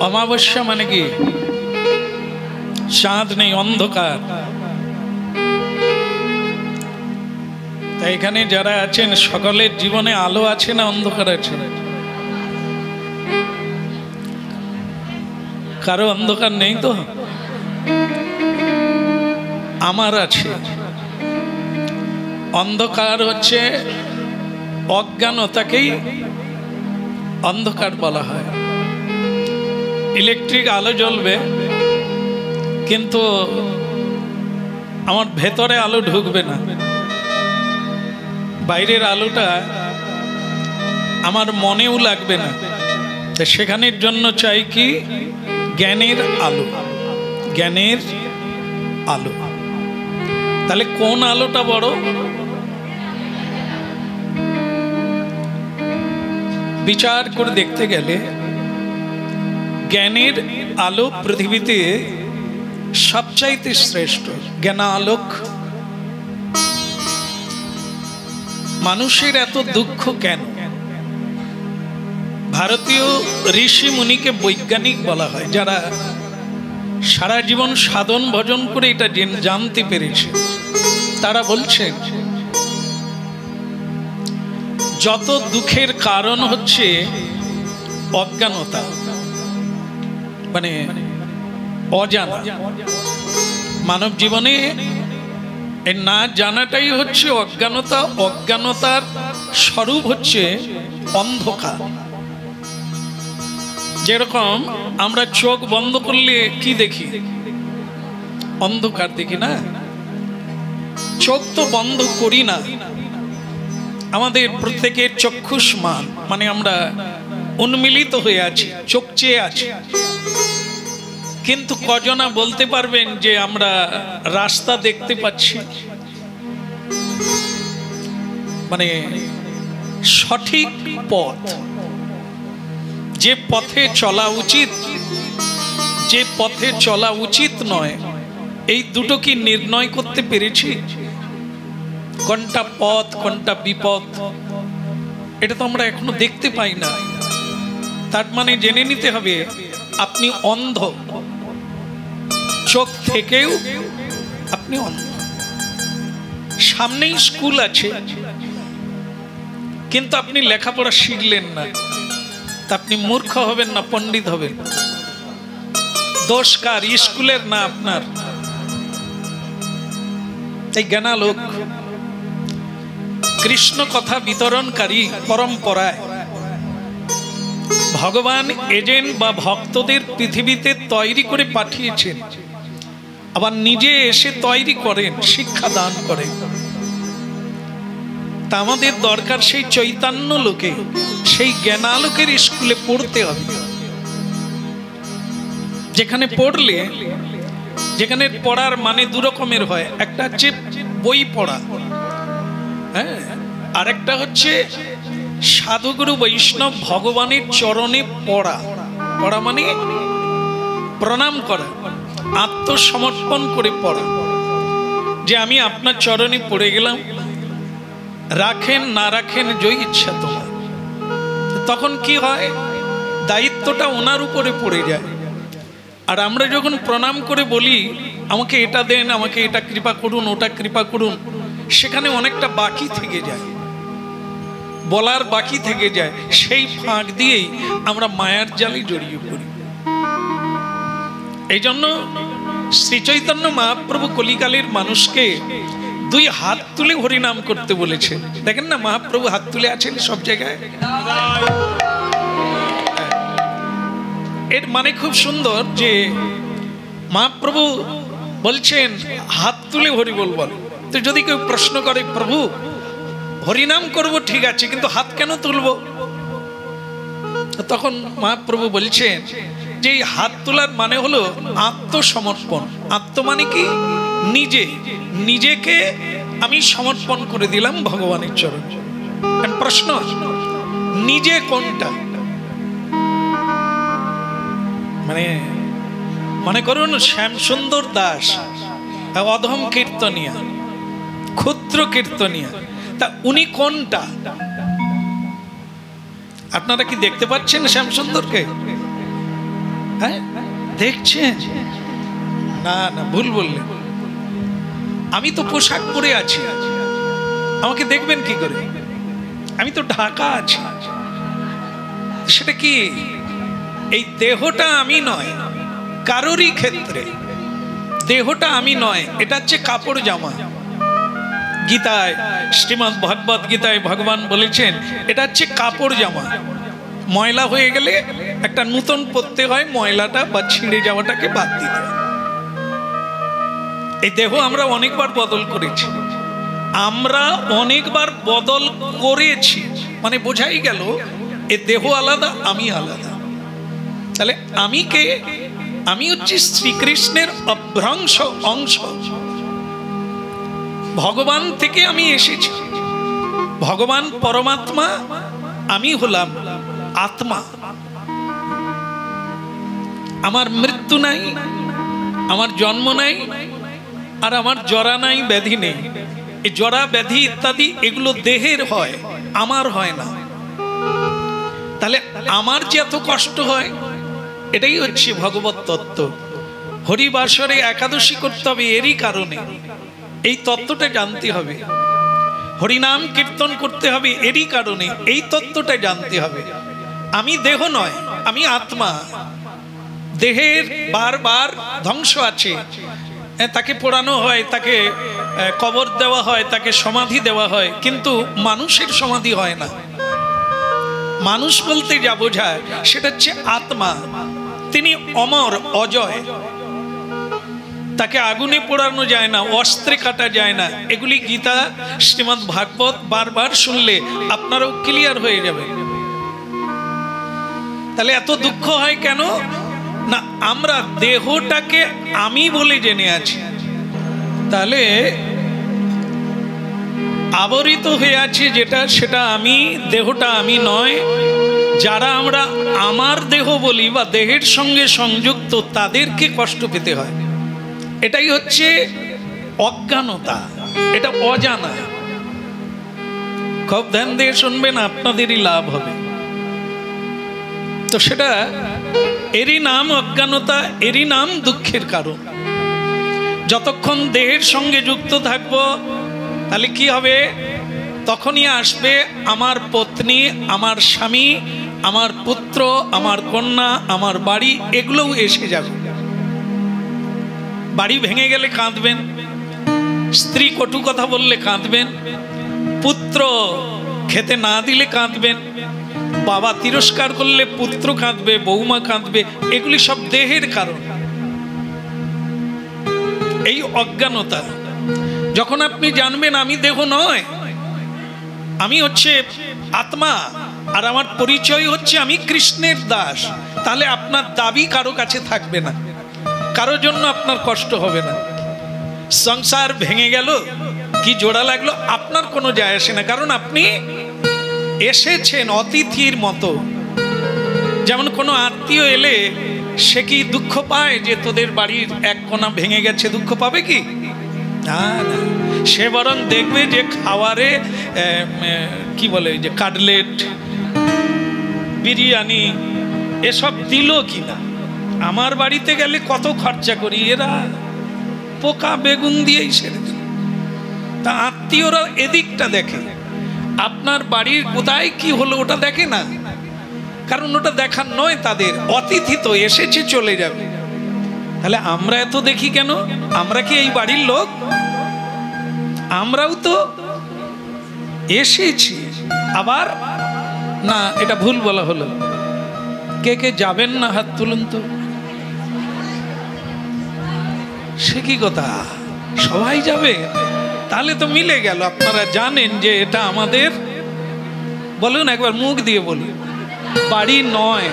অমাবস্যা মানে কি? চাঁদ নেই, অন্ধকার। তাই এখানে যারা আছেন সকলের জীবনে আলো আছে না অন্ধকার আছে? কারো অন্ধকার নেই তো? আমার আছে। অন্ধকার হচ্ছে অজ্ঞানতাকেই অন্ধকার বলা হয়। ইলেকট্রিক আলো জ্বলবে কিন্তু আমার ভেতরে আলো ঢুকবে না, বাইরের আলোটা আমার মনেও লাগবে না। সেখানের জন্য চাই কি? জ্ঞানের আলো, জ্ঞানের আলো। তাহলে কোন আলোটা বড়? বিচার করে দেখতে গেলে জ্ঞানের আলো পৃথিবীতে সবচাইতে শ্রেষ্ঠ। জ্ঞানালোক। মানুষের এত দুঃখ কেন? ভারতীয় ঋষি মুনিকে বৈজ্ঞানিক বলা হয়, যারা সারা জীবন সাধন ভজন করে এটা জানতে পেরেছে। তারা বলছেন যত দুঃখের কারণ হচ্ছে অজ্ঞানতা, মানে অজানা। মানব জীবনে না জানাটাই হচ্ছে অজ্ঞানতা। অজ্ঞানতার স্বরূপ হচ্ছে অন্ধকার। যেরকম আমরা চোখ বন্ধ করলে কি দেখি? অন্ধকার দেখি না? চোখ তো বন্ধ করি না। আমাদের প্রত্যেকের চক্ষুষ্মান, মানে আমরা উন্মিলিত হয়ে আছি, চোখ চেয়ে আছি। কিন্তু কজনা বলতে পারবেন যে আমরা রাস্তা দেখতে পাচ্ছি? মানে সঠিক পথ, যে পথে চলা উচিত, যে পথে চলা উচিত নয়, এই দুটো কি নির্ণয় করতে পেরেছি? কোনটা পথ কোনটা বিপদ, এটা তো আমরা এখনো দেখতে পাই না। তার মানে জেনে নিতে হবে আপনি অন্ধ, চোখ থেকেও আপনি অন্ধ। সামনেই স্কুল আছে কিন্তু আপনি লেখাপড়া শিখলেন না, তা আপনি মূর্খ হবেন না পণ্ডিত হবেন? দোষ কার? স্কুলের না আপনার? এই জ্ঞানালোক কৃষ্ণ কথা বিতরণকারী পরম্পরায় ভগবান এজেন্ট বা ভক্তদের পৃথিবীতে তৈরি করে পাঠিয়েছেন, আবার নিজে এসে তৈরি করেন, শিক্ষা দান করেন। তা আমাদের দরকার সেই চৈতন্য লোকে, সেই জ্ঞানালোকের স্কুলে পড়তে হবে, যেখানে পড়লে, যেখানে পড়ার মানে দু রকমের হয়। একটা হচ্ছে বই পড়া, হ্যাঁ, আর একটা হচ্ছে সাধুগুরু বৈষ্ণব ভগবানের চরণে পড়া। পড়া মানে প্রণাম করা, আত্মসমর্পণ করে পড়া, যে আমি আপনার চরণে পড়ে গেলাম, রাখেন না রাখেন জয় ইচ্ছা তোমার। তখন কি হয়? দায়িত্বটা ওনার উপরে পড়ে যায়। আর আমরা যখন প্রণাম করে বলি আমাকে এটা দেন, আমাকে এটা কৃপা করুন, ওটা কৃপা করুন, সেখানে অনেকটা বাকি থেকে যায়, বলার বাকি থেকে যায়। সেই ফাঁক দিয়েই আমরা মায়ার জালে জড়িয়ে পড়ি। এই জন্য শ্রী চৈতন্য মহাপ্রভু কলিকালের মানুষকে দুই হাত তুলে হরিনাম করতে বলেছেন। দেখেন না, মহাপ্রভু হাত তুলে আছেন সব জায়গায়। এর মানে খুব সুন্দর যে মহাপ্রভু বলছেন হাত তুলে হরি বল বল। তো যদি কেউ প্রশ্ন করে প্রভু হরিনাম করব ঠিক আছে, কিন্তু হাত কেন তুলবো? তখন মহাপ্রভু বলছেন যে এই হাত তোলার মানে হলো আত্মসমর্পণ। আত্ম মানে কি? নিজে, নিজেকে আমি সমর্পণ করে দিলাম ভগবানের চরণে। প্রশ্ন, নিজে কোনটা? মানে মনে করুন শ্যামসুন্দর দাস অধম কীর্তনিয়া, ক্ষুদ্র কীর্তনিয়া, তা উনি কোনটা? আপনারা কি দেখতে পাচ্ছেন শ্যামসুন্দরকে? হ্যাঁ দেখছেন? না না, ভুল বললেন। আমি তো পোশাক পরে আছি, আমাকে দেখবেন কি করে? আমি তো ঢাকা আছি। সেটা কি? এই দেহটা আমি নয়, কারোরই ক্ষেত্রে দেহটা আমি নয়, এটা হচ্ছে কাপড় জামা। গীতায়, শ্রীমদ্ ভগবত গীতায় ভগবান বলেছেন এটা হচ্ছে কাপড় জামা। ময়লা হয়ে গেলে একটা নূতন পরতে হয়, ময়লাটা বা ছিঁড়ে যাওয়াটাকে বাদ দিতে হয়। এই দেহ আমরা অনেকবার বদল করেছি, আমরা অনেকবার বদল করেছি, মানে বোঝাই গেল এ দেহ আলাদা, আমি আলাদা। তাহলে আমি কে? আমি হচ্ছি শ্রীকৃষ্ণের অভ্রংশ অংশ। ভগবান থেকে আমি এসেছি, ভগবান পরমাত্মা, আমি হলাম আত্মা। আমার মৃত্যু নাই, আমার জন্ম নাই, আর আমার জরা নাই, ব্যাধি নেই। এই জরা ব্যাধি ইত্যাদি এগুলো দেহের হয়, আমার হয় না। তাহলে আমার যে এত কষ্ট হয়, এটাই হচ্ছে ভগবত তত্ত্ব। হরিবাসরে একাদশী করতে হবে এরই কারণে, এই তত্ত্বটা জানতে হবে। হরিনাম কীর্তন করতে হবে এরই কারণে, এই তত্ত্বটা জানতে হবে। আমি দেহ নয়, আমি আত্মা। দেহের বারবার ধ্বংস আছে, তাকে পোড়ানো হয়, তাকে কবর দেওয়া হয়, তাকে সমাধি দেওয়া হয়, কিন্তু মানুষের সমাধি হয় না। মানুষ বলতে যা বোঝায় সেটা হচ্ছে আত্মা। তিনি অমর, অজয়, তাকে আগুনে পোড়ানো যায় না, অস্ত্রে কাটা যায় না। এগুলি গীতা, শ্রীমদ্ ভাগবত বারবার শুনলে আপনারাও ক্লিয়ার হয়ে যাবে। তাহলে এত দুঃখ হয় কেন? না, আমরা দেহটাকে আমি বলে জেনে আছি। তাহলে আবরিত হয়ে আছে যেটা, সেটা আমি, দেহটা আমি নয়। যারা আমরা আমার দেহ বলি বা দেহের সঙ্গে সংযুক্ত, তাদেরকে কষ্ট পেতে হয়। এটাই হচ্ছে অজ্ঞানতা, এটা অজানা। খুব ধ্যান দিয়ে শুনবেন, আপনাদেরই লাভ হবে। তো সেটা এরই নাম অজ্ঞানতা, এরই নাম দুঃখের কারণ। যতক্ষণ দেহের সঙ্গে যুক্ত থাকবো, তাহলে কি হবে? তখনই আসবে আমার পত্নী, আমার স্বামী, আমার পুত্র, আমার কন্যা, আমার বাড়ি, এগুলোও এসে যাবে। বাড়ি ভেঙে গেলে কাঁদবেন, স্ত্রী কটু কথা বললে কাঁদবেন, পুত্র খেতে না দিলে কাঁদবেন, বাবা তিরস্কার করলে পুত্র কাঁদবে, বৌমা কাঁদবে। এগুলি সব দেহের কারণ, এই অজ্ঞানতা। যখন আপনি জানবেন আমি দেহ নয়, আমি হচ্ছে আত্মা, আর আমার পরিচয় হচ্ছে আমি কৃষ্ণের দাস, তাহলে আপনার দাবি কারো কাছে থাকবে না, কারোর জন্য আপনার কষ্ট হবে না। সংসার ভেঙে গেল কি জোড়া লাগলো, আপনার কোনো যায় আসে না, কারণ আপনি এসেছেন অতিথির মতো। যেমন কোনো আত্মীয় এলে সে কি দুঃখ পায় যে তোদের বাড়ির এক কোণা ভেঙে গেছে? দুঃখ পাবে কি? না না, সে বরং দেখবে যে খাওয়ারে কি বলে, যে কাটলেট, বিরিয়ানি এসব দিল কিনা। আমার বাড়িতে গেলে কত খরচা করি, এরা পোকা বেগুন দিয়েই সেরে দিল। তা আত্মীয়রা এদিকটা দেখে, আপনার বাড়ির কোথায় কি হলো ওটা দেখে না, কারণ ওটা দেখার নয় তাদের। অতিথি তো এসেছে, চলে যাবে। তাহলে আমরা এত দেখি কেন? আমরা কি এই বাড়ির লোক? আমরাও তো এসেছি। আবার না, এটা ভুল বলা হলো। কে কে যাবেন না হাত তুলুন তো। সে কি কথা, সবাই যাবে? তাহলে তো মিলে গেল। আপনারা জানেন যে এটা আমাদের, বলুন একবার মুখ দিয়ে বলুন, বাড়ি নয়।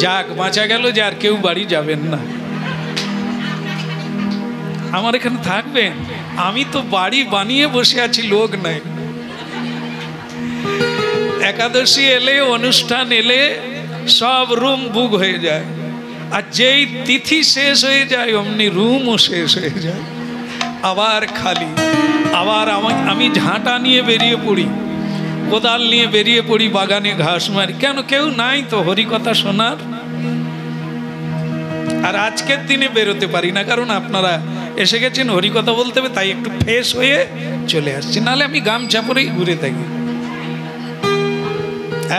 যাক, বাঁচা গেল যে আর কেউ বাড়ি যাবেন না, আমার এখানে থাকবেন। আমি তো বাড়ি বানিয়ে বসে আছি, লোক নাই। একাদশী এলে, অনুষ্ঠান এলে সব রুম বুক হয়ে যায়, আর যেই তিথি শেষ হয়ে যায় অমনি রুমও শেষ হয়ে যায়, আবার খালি। আবার আমি ঝাঁটা নিয়ে বেরিয়ে পড়ি, কোদাল নিয়ে বেরিয়ে পড়ি, বাগানে ঘাস মারি। কেন? কেউ নাই তো হরিকথা শোনার। আর আজকের দিনে বেরোতে পারি না, কারণ আপনারা এসে গেছেন হরিকথা বলতে হবে, তাই একটু ফ্রেশ হয়ে চলে আসছি, নাহলে আমি গামছা পরেই ঘুরে থাকি।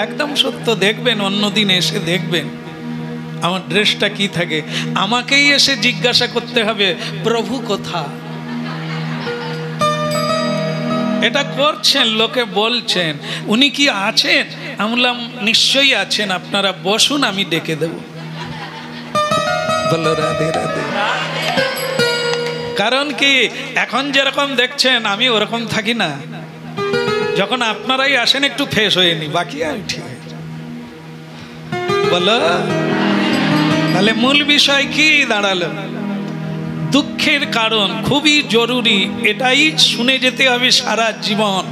একদম সত্য, দেখবেন অন্যদিন এসে দেখবেন আমার ড্রেসটা কি থাকে, আমাকেই এসে জিজ্ঞাসা করতে হবে প্রভু কোথা। এটা করছেন, লোকে বলছেন উনি কি আছেন, আমি বললাম নিশ্চয়ই আছেন, আপনারা বসুন আমি ডেকে দেব। বলো রাধে রাধে। কারণ কি এখন যেরকম দেখছেন আমি ওরকম থাকি না, যখন আপনারাই আসেন একটু ফ্রেশ হয়ে নি, বাকি আমি ঠিক আছে। বলো তাহলে মূল বিষয় কি দাঁড়ালো? দুঃখের কারণ খুবই জরুরি, এটাই শুনে যেতে হবে সারা জীবন।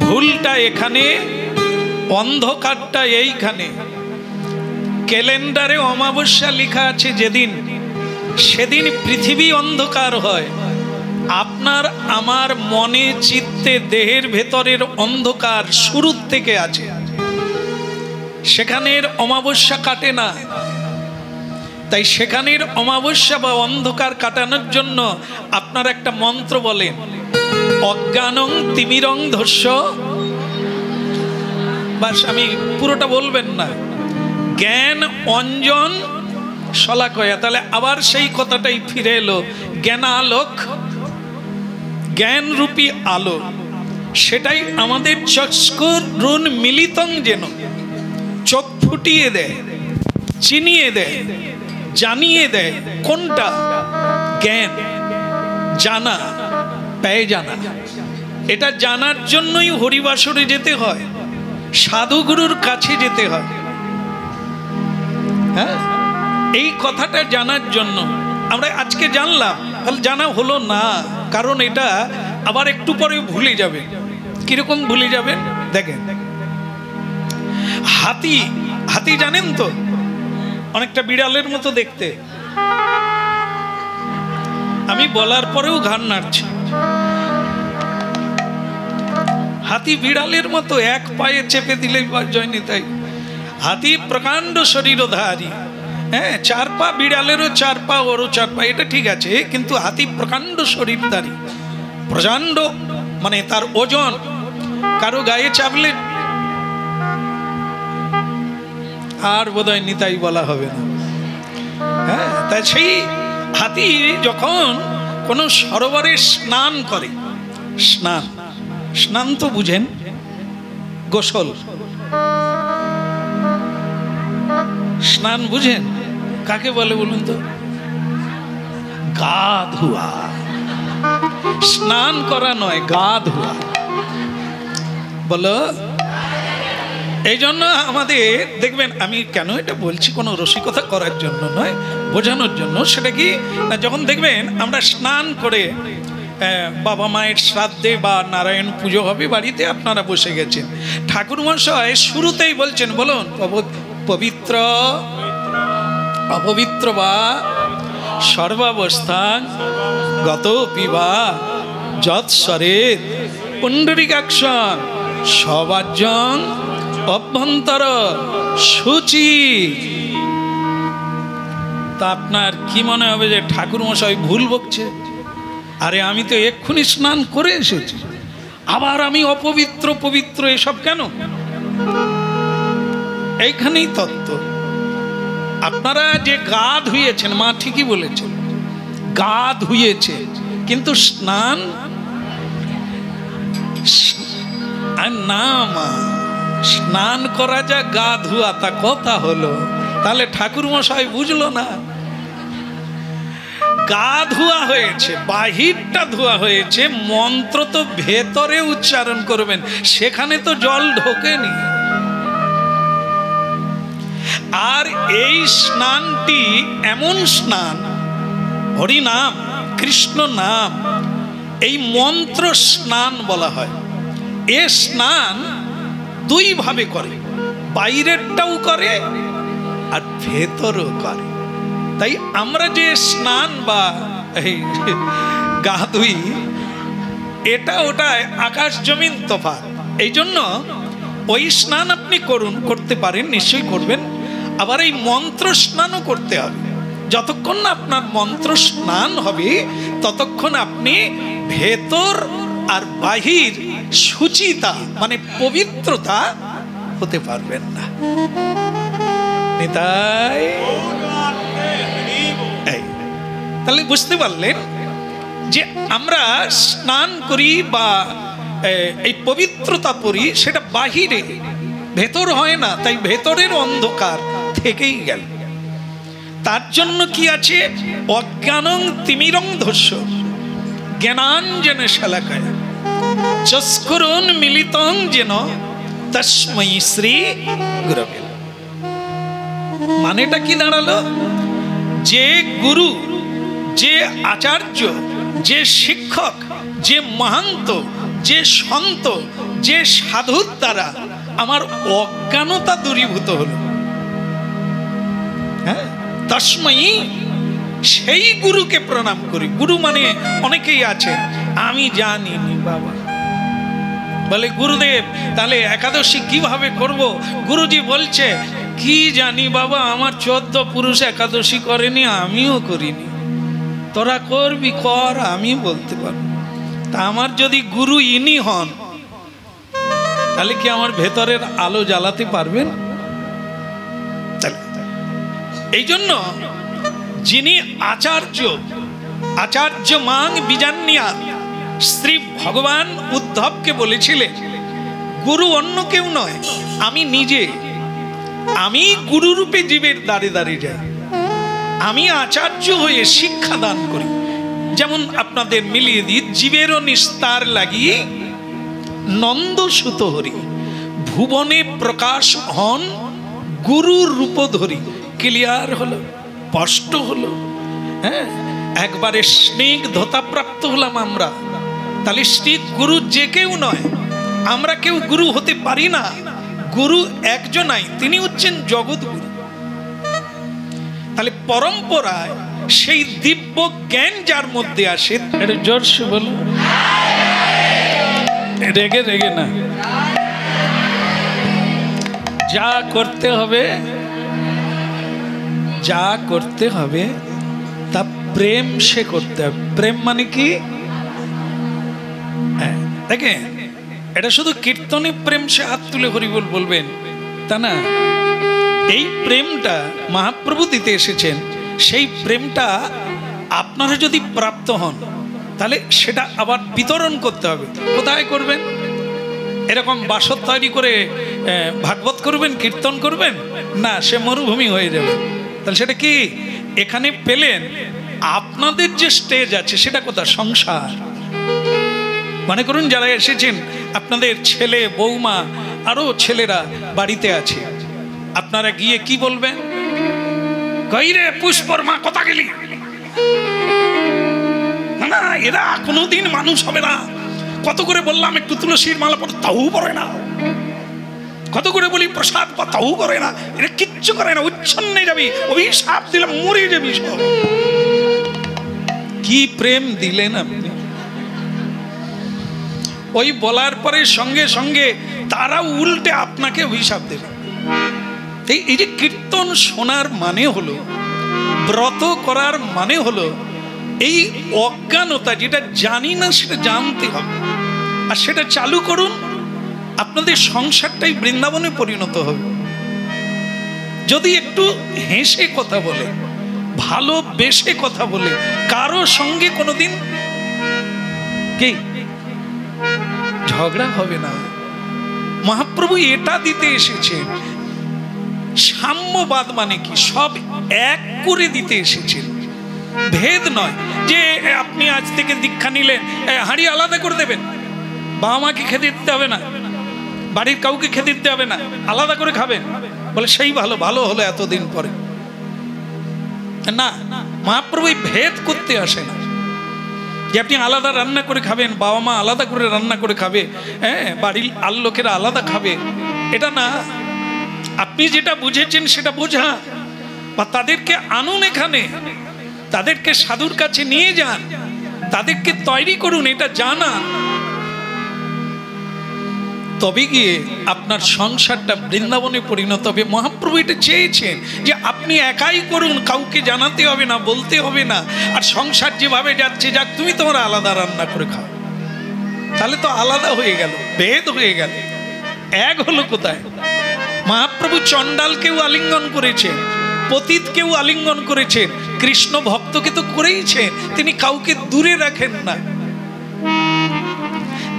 ভুলটা এখানে, অন্ধকারটা এইখানে। ক্যালেন্ডারে অমাবস্যা লেখা আছে যেদিন, সেদিন পৃথিবী অন্ধকার হয়। আপনার আমার মনে চিত্তে দেহের ভেতরের অন্ধকার শুরুর থেকে আছে, সেখানের অমাবস্যা কাটে না। তাই সেখানের অমাবস্যা বা অন্ধকার কাটানোর জন্য আপনার একটা মন্ত্র বলেন, অজ্ঞানং তিমিরং ধস্য। বাস, আমি পুরোটা বলবেন না, জ্ঞান অঞ্জন শলাকয়া। তাহলে আবার সেই কথাটাই ফিরে এলো, জ্ঞানালোক, জ্ঞান রূপী আলো, সেটাই আমাদের চক্ষুরুন মিলিতং যেন চোখ ফুটিয়ে দেয়, চিনিয়ে দেয়, জানিয়ে দেয় কোনটা জ্ঞান, জানা, পেয়ে জানা। এটা জানার জন্যই হরিবাসরে যেতে হয়, সাধুগুরুর কাছে যেতে হয়। হ্যাঁ, এই কথাটা জানার জন্য আমরা আজকে জানলাম, জানা হলো না, কারণ এটা আবার একটু পরে ভুলে যাবে। কিরকম ভুলে যাবেন দেখেন, হাতি, হাতি জানেন তো অনেকটা বিড়ালের মতো দেখতে। আমি বলার পরেও ঘাড় নাড়ছে। হাতি বিড়ালের মতো এক পায়ে চেপে দিলেই জয়নি। তাই হাতি প্রকাণ্ড শরীরধারী, হ্যাঁ, চার পা, বিড়ালেরও চার পা, ওরও চার পা, এটা ঠিক আছে, কিন্তু হাতি প্রকাণ্ড শরীরধারী, প্রচণ্ড, মানে তার ওজন কারো গায়ে চাপলে আর বোধহয় নিতাই বলা হবে না। হ্যাঁ, তাই সেই হাতি যখন কোনো সরোবরে স্নান করে, স্নান, স্নান তো বুঝেন, গোসল, স্নান বুঝেন কাকে বলে বলুন তো? গা ধোয়া, স্নান করা নয়, গা ধোয়া। বলো, এই জন্য আমাদের দেখবেন, আমি কেন এটা বলছি, কোনো রসিকতা করার জন্য নয়, বোঝানোর জন্য। সেটা কি না, যখন দেখবেন আমরা স্নান করে বাবা মায়ের শ্রাদ্ধে বা নারায়ণ পুজো হবে বাড়িতে, আপনারা বসে গেছেন, ঠাকুর মশাই শুরুতেই বলছেন, বলুন, পবিত্র অপবিত্র বা সর্বাবস্থান গত পিবা যৎসরে পুণ্ডরিকাক্ষণ সবার্যং অভ্যন্তর শুচি। তা আপনার কি মনে হবে যে ঠাকুর মশাই ভুল বকছে? আরে আমি তো এক্ষুনি স্নান করে এসেছি, আবার আমি অপবিত্র পবিত্র এসব কেন? এইখানেই তত্ত্ব। আপনারা যে গা ধুয়েছেন, মা ঠিকই বলেছেন, গা ধুয়েছে, কিন্তু স্নান না, মা স্নান করা যা গা ধোয়া তা কথা হলো, তাহলে ঠাকুর মশাই বুঝলো না। গা ধোয়া হয়েছে, বাহিরটা ধোয়া হয়েছে, মন্ত্র তো ভেতরে উচ্চারণ করবেন, সেখানে তো জল ঢোকেনি। আর এই স্নানটি এমন স্নান, হরি নাম, কৃষ্ণ নাম, এই মন্ত্র স্নান বলা হয়। এ স্নান দুই ভাবে করে, বাইরেরটাও করে আর ভেতরও করে। তাই আমরা যে স্নান বা এই গা ধুই, এটা ওটায় আকাশ জমিন তফাৎ। এই জন্য ওই স্নান আপনি করতে পারেন, নিশ্চয়ই করবেন, আবার এই মন্ত্র স্নানও করতে হবে। যতক্ষণ না আপনার মন্ত্র স্নান হবে ততক্ষণ আপনি ভেতর আর বাহির শুচিতা মানে পবিত্রতা হতে পারবেন না। তাহলে বুঝতে পারলেন যে আমরা স্নান করি বা এই পবিত্রতা করি সেটা বাহিরে, ভেতর হয় না, তাই ভেতরের অন্ধকার থেকেই গেল। তার জন্য কি আছে, অজ্ঞানং তিমিরং ধস্য জ্ঞানাঞ্জনে শালাকায় চস্করুন মিলিতং যেন তস্मै শ্রী গুরবে। মানেটা কি দাঁড়ালো, যে গুরু, যে আচার্য, যে শিক্ষক, যে মহান্ত, যে সন্ত, যে সাধুর দ্বারা আমার অজ্ঞানতা দূরীভূত হলো, হ্যাঁ, তস্मै সেই গুরুকে প্রণাম করি। গুরু মানে অনেকেই আছে আমি জানিনি বাবা, বলে গুরুদেব তাহলে একাদশী কিভাবে করব? গুরুজি বলছে কি জানি বাবা, আমার 14 পুরুষ একাদশী করেনি, আমিও করিনি, তোরা করবি কর, আমি বলতে পারবো। তা আমার যদি গুরু ইনি হন তাহলে কি আমার ভেতরের আলো জ্বালাতে পারবেন? এই জন্য যিনি আচার্য, আচার্য মাং বিজান্নিয়া, শ্রী ভগবান উদ্ধবকে বলেছিলেন গুরু অন্য কেউ নয়, আমি নিজে, আমি গুরু রূপে জীবের দ্বারে দ্বারে যাই, আমি আচার্য হয়ে শিক্ষা দান করি। যেমন আপনাদের মিলিয়ে দিই, জীবেরও নিস্তার লাগিয়ে নন্দ সুত হরি, ভুবনে প্রকাশ হন গুরুর রূপ ধরি। ক্লিয়ার হলো, স্পষ্ট হলো, হ্যাঁ, একবারে স্নিগ্ধতা প্রাপ্ত হলাম আমরা। তাহলে শ্রী গুরু যে কেউ নয়, আমরা কেউ গুরু হতে পারি না, গুরু একজনাই, তিনি হচ্ছেন জগৎগুরু। তাহলে পরম্পরায় সেই দিব্য জ্ঞান যার মধ্যে আসে, এটা জোরসে বলো, রেগে রেগে না, যা করতে হবে, যা করতে হবে তা প্রেম সে করতে হবে। প্রেম মানে কি দেখেন, এটা শুধু কীর্তনে প্রেম সে হাত তুলে হরিবল বলবেন তা না। এই প্রেমটা মহাপ্রভু দিতে এসেছেন, সেই প্রেমটা আপনারা যদি প্রাপ্ত হন তাহলে সেটা আবার বিতরণ করতে হবে। কোথায় করবেন? এরকম বাসর তৈরি করে ভাগবত করবেন, কীর্তন করবেন না, সে মরুভূমি হয়ে যাবে। তাহলে সেটা কি এখানে পেলেন? আপনাদের যে স্টেজ আছে সেটা কোথায়? সংসার। মনে করুন যারা এসেছেন, আপনাদের ছেলে বৌমা আরো ছেলেরা বাড়িতে আছে, আপনারা গিয়ে কি বলবেন? কইরে পুষ্পর মা কথা গেলি না, এরা কোনোদিন মানুষ হবে না। কত করে বললাম একটু তুলসীর মালা পড়ো, তাও পড়ে না। কত করে বলি প্রসাদ পা, তাও করে না। এরা কিচ্ছু করে না, উচ্ছন্নে যাবি, অভিশাপ দিলাম মরে যাবি সব। কি প্রেম দিলেন আপনি! ওই বলার পরে সঙ্গে সঙ্গে তারা উল্টে আপনাকে অভিশাপ দেবে। এই যে কীর্তন শোনার মানে হলো, ব্রত করার মানে হলো এই অজ্ঞানতা, যেটা জানি না সেটা জানতে হবে, আর সেটা চালু করুন, আপনাদের সংসারটাই বৃন্দাবনে পরিণত হবে। যদি একটু হেসে কথা বলে, ভালোবেসে কথা বলে, কারো সঙ্গে কোনোদিন কি ঝগড়া হবে না। মহাপ্রভু এটা দিতে এসেছেন। সাম্যবাদ মানে কি? সব এক করে দিতে এসেছেন, ভেদ নয়। যে আপনি আজ থেকে দীক্ষা নিলেন, হাঁড়ি আলাদা করে দেবেন, বাবা মাকে খেতে দিতে হবে না, বাড়ির কাউকে খেতে দিতে হবে না, আলাদা করে খাবেন, বলে সেই ভালো, ভালো হলো এতদিন পরে। না, মহাপ্রভু ভেদ করতে আসে না যে আপনি আলাদা রান্না করে খাবেন, বাবা মা আলাদা করে রান্না করে খাবে, হ্যাঁ, বাড়ির আর লোকেরা আলাদা খাবে, এটা না। আপনি যেটা বুঝেছেন সেটা বোঝা, বা তাদেরকে আনুন এখানে, তাদেরকে সাধুর কাছে নিয়ে যান, তাদেরকে তৈরি করুন, এটা জানা। তবে গিয়ে আপনার সংসারটা বৃন্দাবনে পরিণত হবে। মহাপ্রভু এটা চেয়েছেন যে আপনি একাই করুন, কাউকে জানাতে হবে না, বলতে হবে না। আর সংসার যেভাবে যাচ্ছে যাক, তুমি তোমার আলাদা রান্না করে খাও। তাহলে তো আলাদা হয়ে গেল, ভেদ হয়ে গেল, এক হলো কোথায়? মহাপ্রভু চণ্ডালকেও আলিঙ্গন করেছেন, পতিতকেও আলিঙ্গন করেছেন, কৃষ্ণ ভক্তকে তো করেইছেন। তিনি কাউকে দূরে রাখেন না।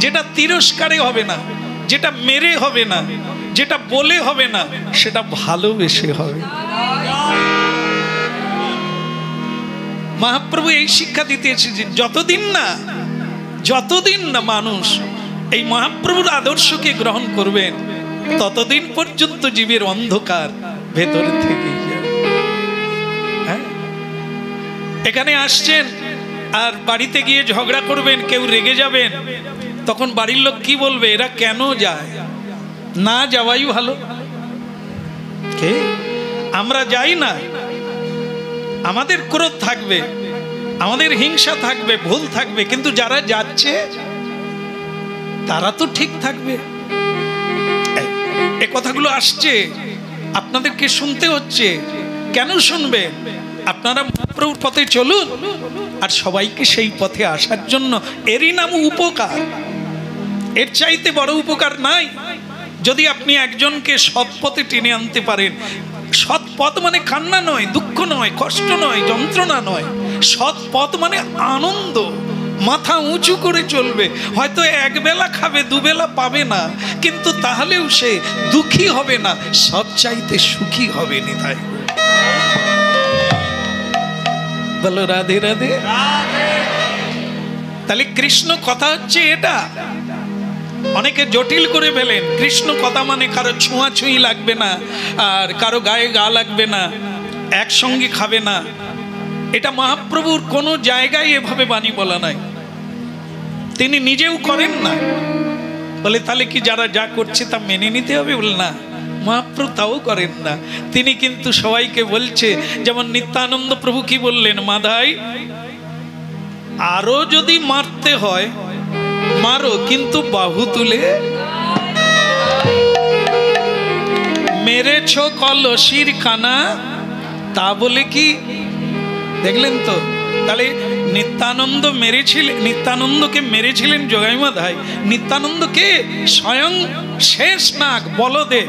যেটা তিরস্কারে হবে না, যেটা মেরে হবে না, যেটা বলে হবে না, সেটা ভালোবেসে হবে। মহাপ্রভু এই শিক্ষা দিতে এসেছেন। যতদিন না মানুষ এই মহাপ্রভুর আদর্শকে গ্রহণ করবেন, ততদিন পর্যন্ত জীবের অন্ধকার ভেতরে থেকে যাবে। হ্যাঁ, এখানে আসছেন আর বাড়িতে গিয়ে ঝগড়া করবেন, কেউ রেগে যাবেন, তখন বাড়ির লোক কি বলবে? এরা কেন যায়? না যাওয়াই ভালো। কে? আমরা যাই না, আমাদের ক্রোধ থাকবে, আমাদের হিংসা থাকবে, ভুল থাকবে, কিন্তু যারা যাচ্ছে তারা তো ঠিক থাকবে। এ কথাগুলো আসছে, আপনাদেরকে শুনতে হচ্ছে। কেন শুনবে? আপনারা মহাপ্রভুর পথে চলুন, আর সবাইকে সেই পথে আসার জন্য, এরই নাম উপকার। এর চাইতে বড় উপকার নাই। যদি আপনি একজনকে সৎ পথে টেনে আনতে পারেন। সৎ পথ মানে কান্না নয়, দুঃখ নয়, কষ্ট নয়, যন্ত্রণা নয়। সৎ পথ মানে আনন্দ, মাথা উঁচু করে চলবে। হয়তো একবেলা খাবে, দুবেলা পাবে না, কিন্তু তাহলেও সে দুঃখী হবে না, সব চাইতে সুখী হবে। নিতাই বলো রাধে রাধে। তাহলে কৃষ্ণ কথা হচ্ছে এটা। অনেকে জটিল করে ফেলেন। কৃষ্ণ কথা মানে কারো ছোঁয়াছুঁই লাগবে না, আর কারো গায়ে গা লাগবে না, একসঙ্গে খাবে না। এটা মহাপ্রভুর কোনো জায়গায় এভাবে বাণী বলা নাই। তিনি নিজেও করেন না। বলে তাহলে কি যারা যা করছে তা মেনে নিতে হবে? বলে না, মহাপ্রভু তাও করেন না। তিনি কিন্তু সবাইকে বলছে, যেমন নিত্যানন্দ প্রভু কি বললেন? মাধাই, আরো যদি মারতে হয় মারো, কিন্তু বাহু তুলে। মেরেছ কলসির কানা, তা বলে কি? দেখলেন তো? তাহলে নিত্যানন্দ মেরেছিলেন, নিত্যানন্দকে মেরেছিলেন জগাই মাধাই। নিত্যানন্দকে স্বয়ং শেষ নাগ বলদে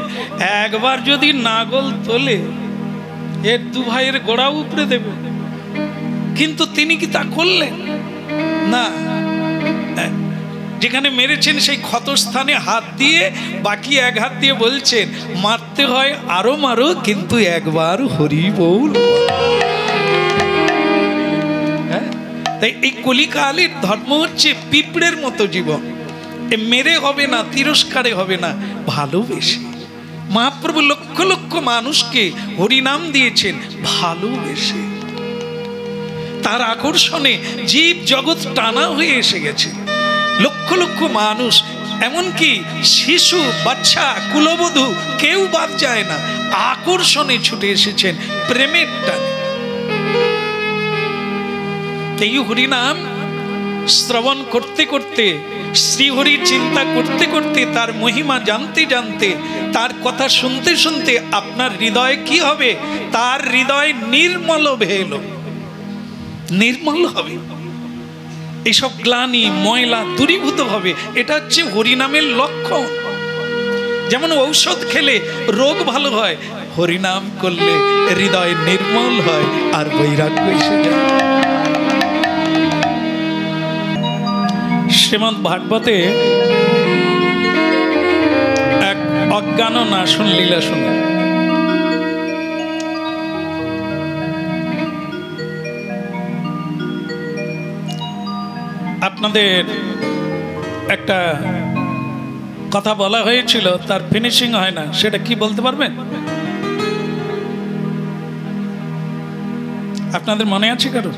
একবার যদি নাগল তোলে, এর দু ভাইয়ের গোড়া উপড়ে দেবে। কিন্তু তিনি কি তা করলেন না? যেখানে মেরেছেন সেই ক্ষতস্থানে হাত দিয়ে, বাকি এক হাত দিয়ে বলছেন, মারতে হয় আরো মারো, কিন্তু একবার হরি বল। তাই এই কলিকালের ধর্ম হচ্ছে পিঁপড়ের মতো জীবন। মেরে হবে না, তিরস্কারে হবে না, ভালোবেসে। মহাপ্রভু লক্ষ লক্ষ মানুষকে হরিনাম দিয়েছেন ভালোবেসে। তার আকর্ষণে জীব জগৎ টানা হয়ে এসে গেছে। লক্ষ লক্ষ মানুষ, এমনকি শিশু, বাচ্চা, কুলবধূ কেউ বাদ যায় না, আকর্ষণে ছুটে এসেছেন প্রেমের টানে। এই হরিনাম শ্রবণ করতে করতে, শ্রীহরির চিন্তা করতে করতে, তার মহিমা জানতে জানতে, তার কথা শুনতে শুনতে আপনার হৃদয় কি হবে? তার হৃদয় নির্মল ভেল, নির্মল হবে। এইসব গ্লানি ময়লা দূরীভূত হবে। এটা হচ্ছে হরিনামের লক্ষণ। যেমন ঔষধ খেলে রোগ ভালো হয়, হরিনাম করলে হৃদয় নির্মল হয় আর বৈরাগ্য এসে যায়। শ্রীমদ্ ভাগবতে এক অজ্ঞান নাশন লীলা শুনুন। আপনাদের একটা কথা বলা হয়েছিল, তার ফিনিশিং হয় না, সেটা কি বলতে পারবেন? আপনাদের মনে আছে কারো?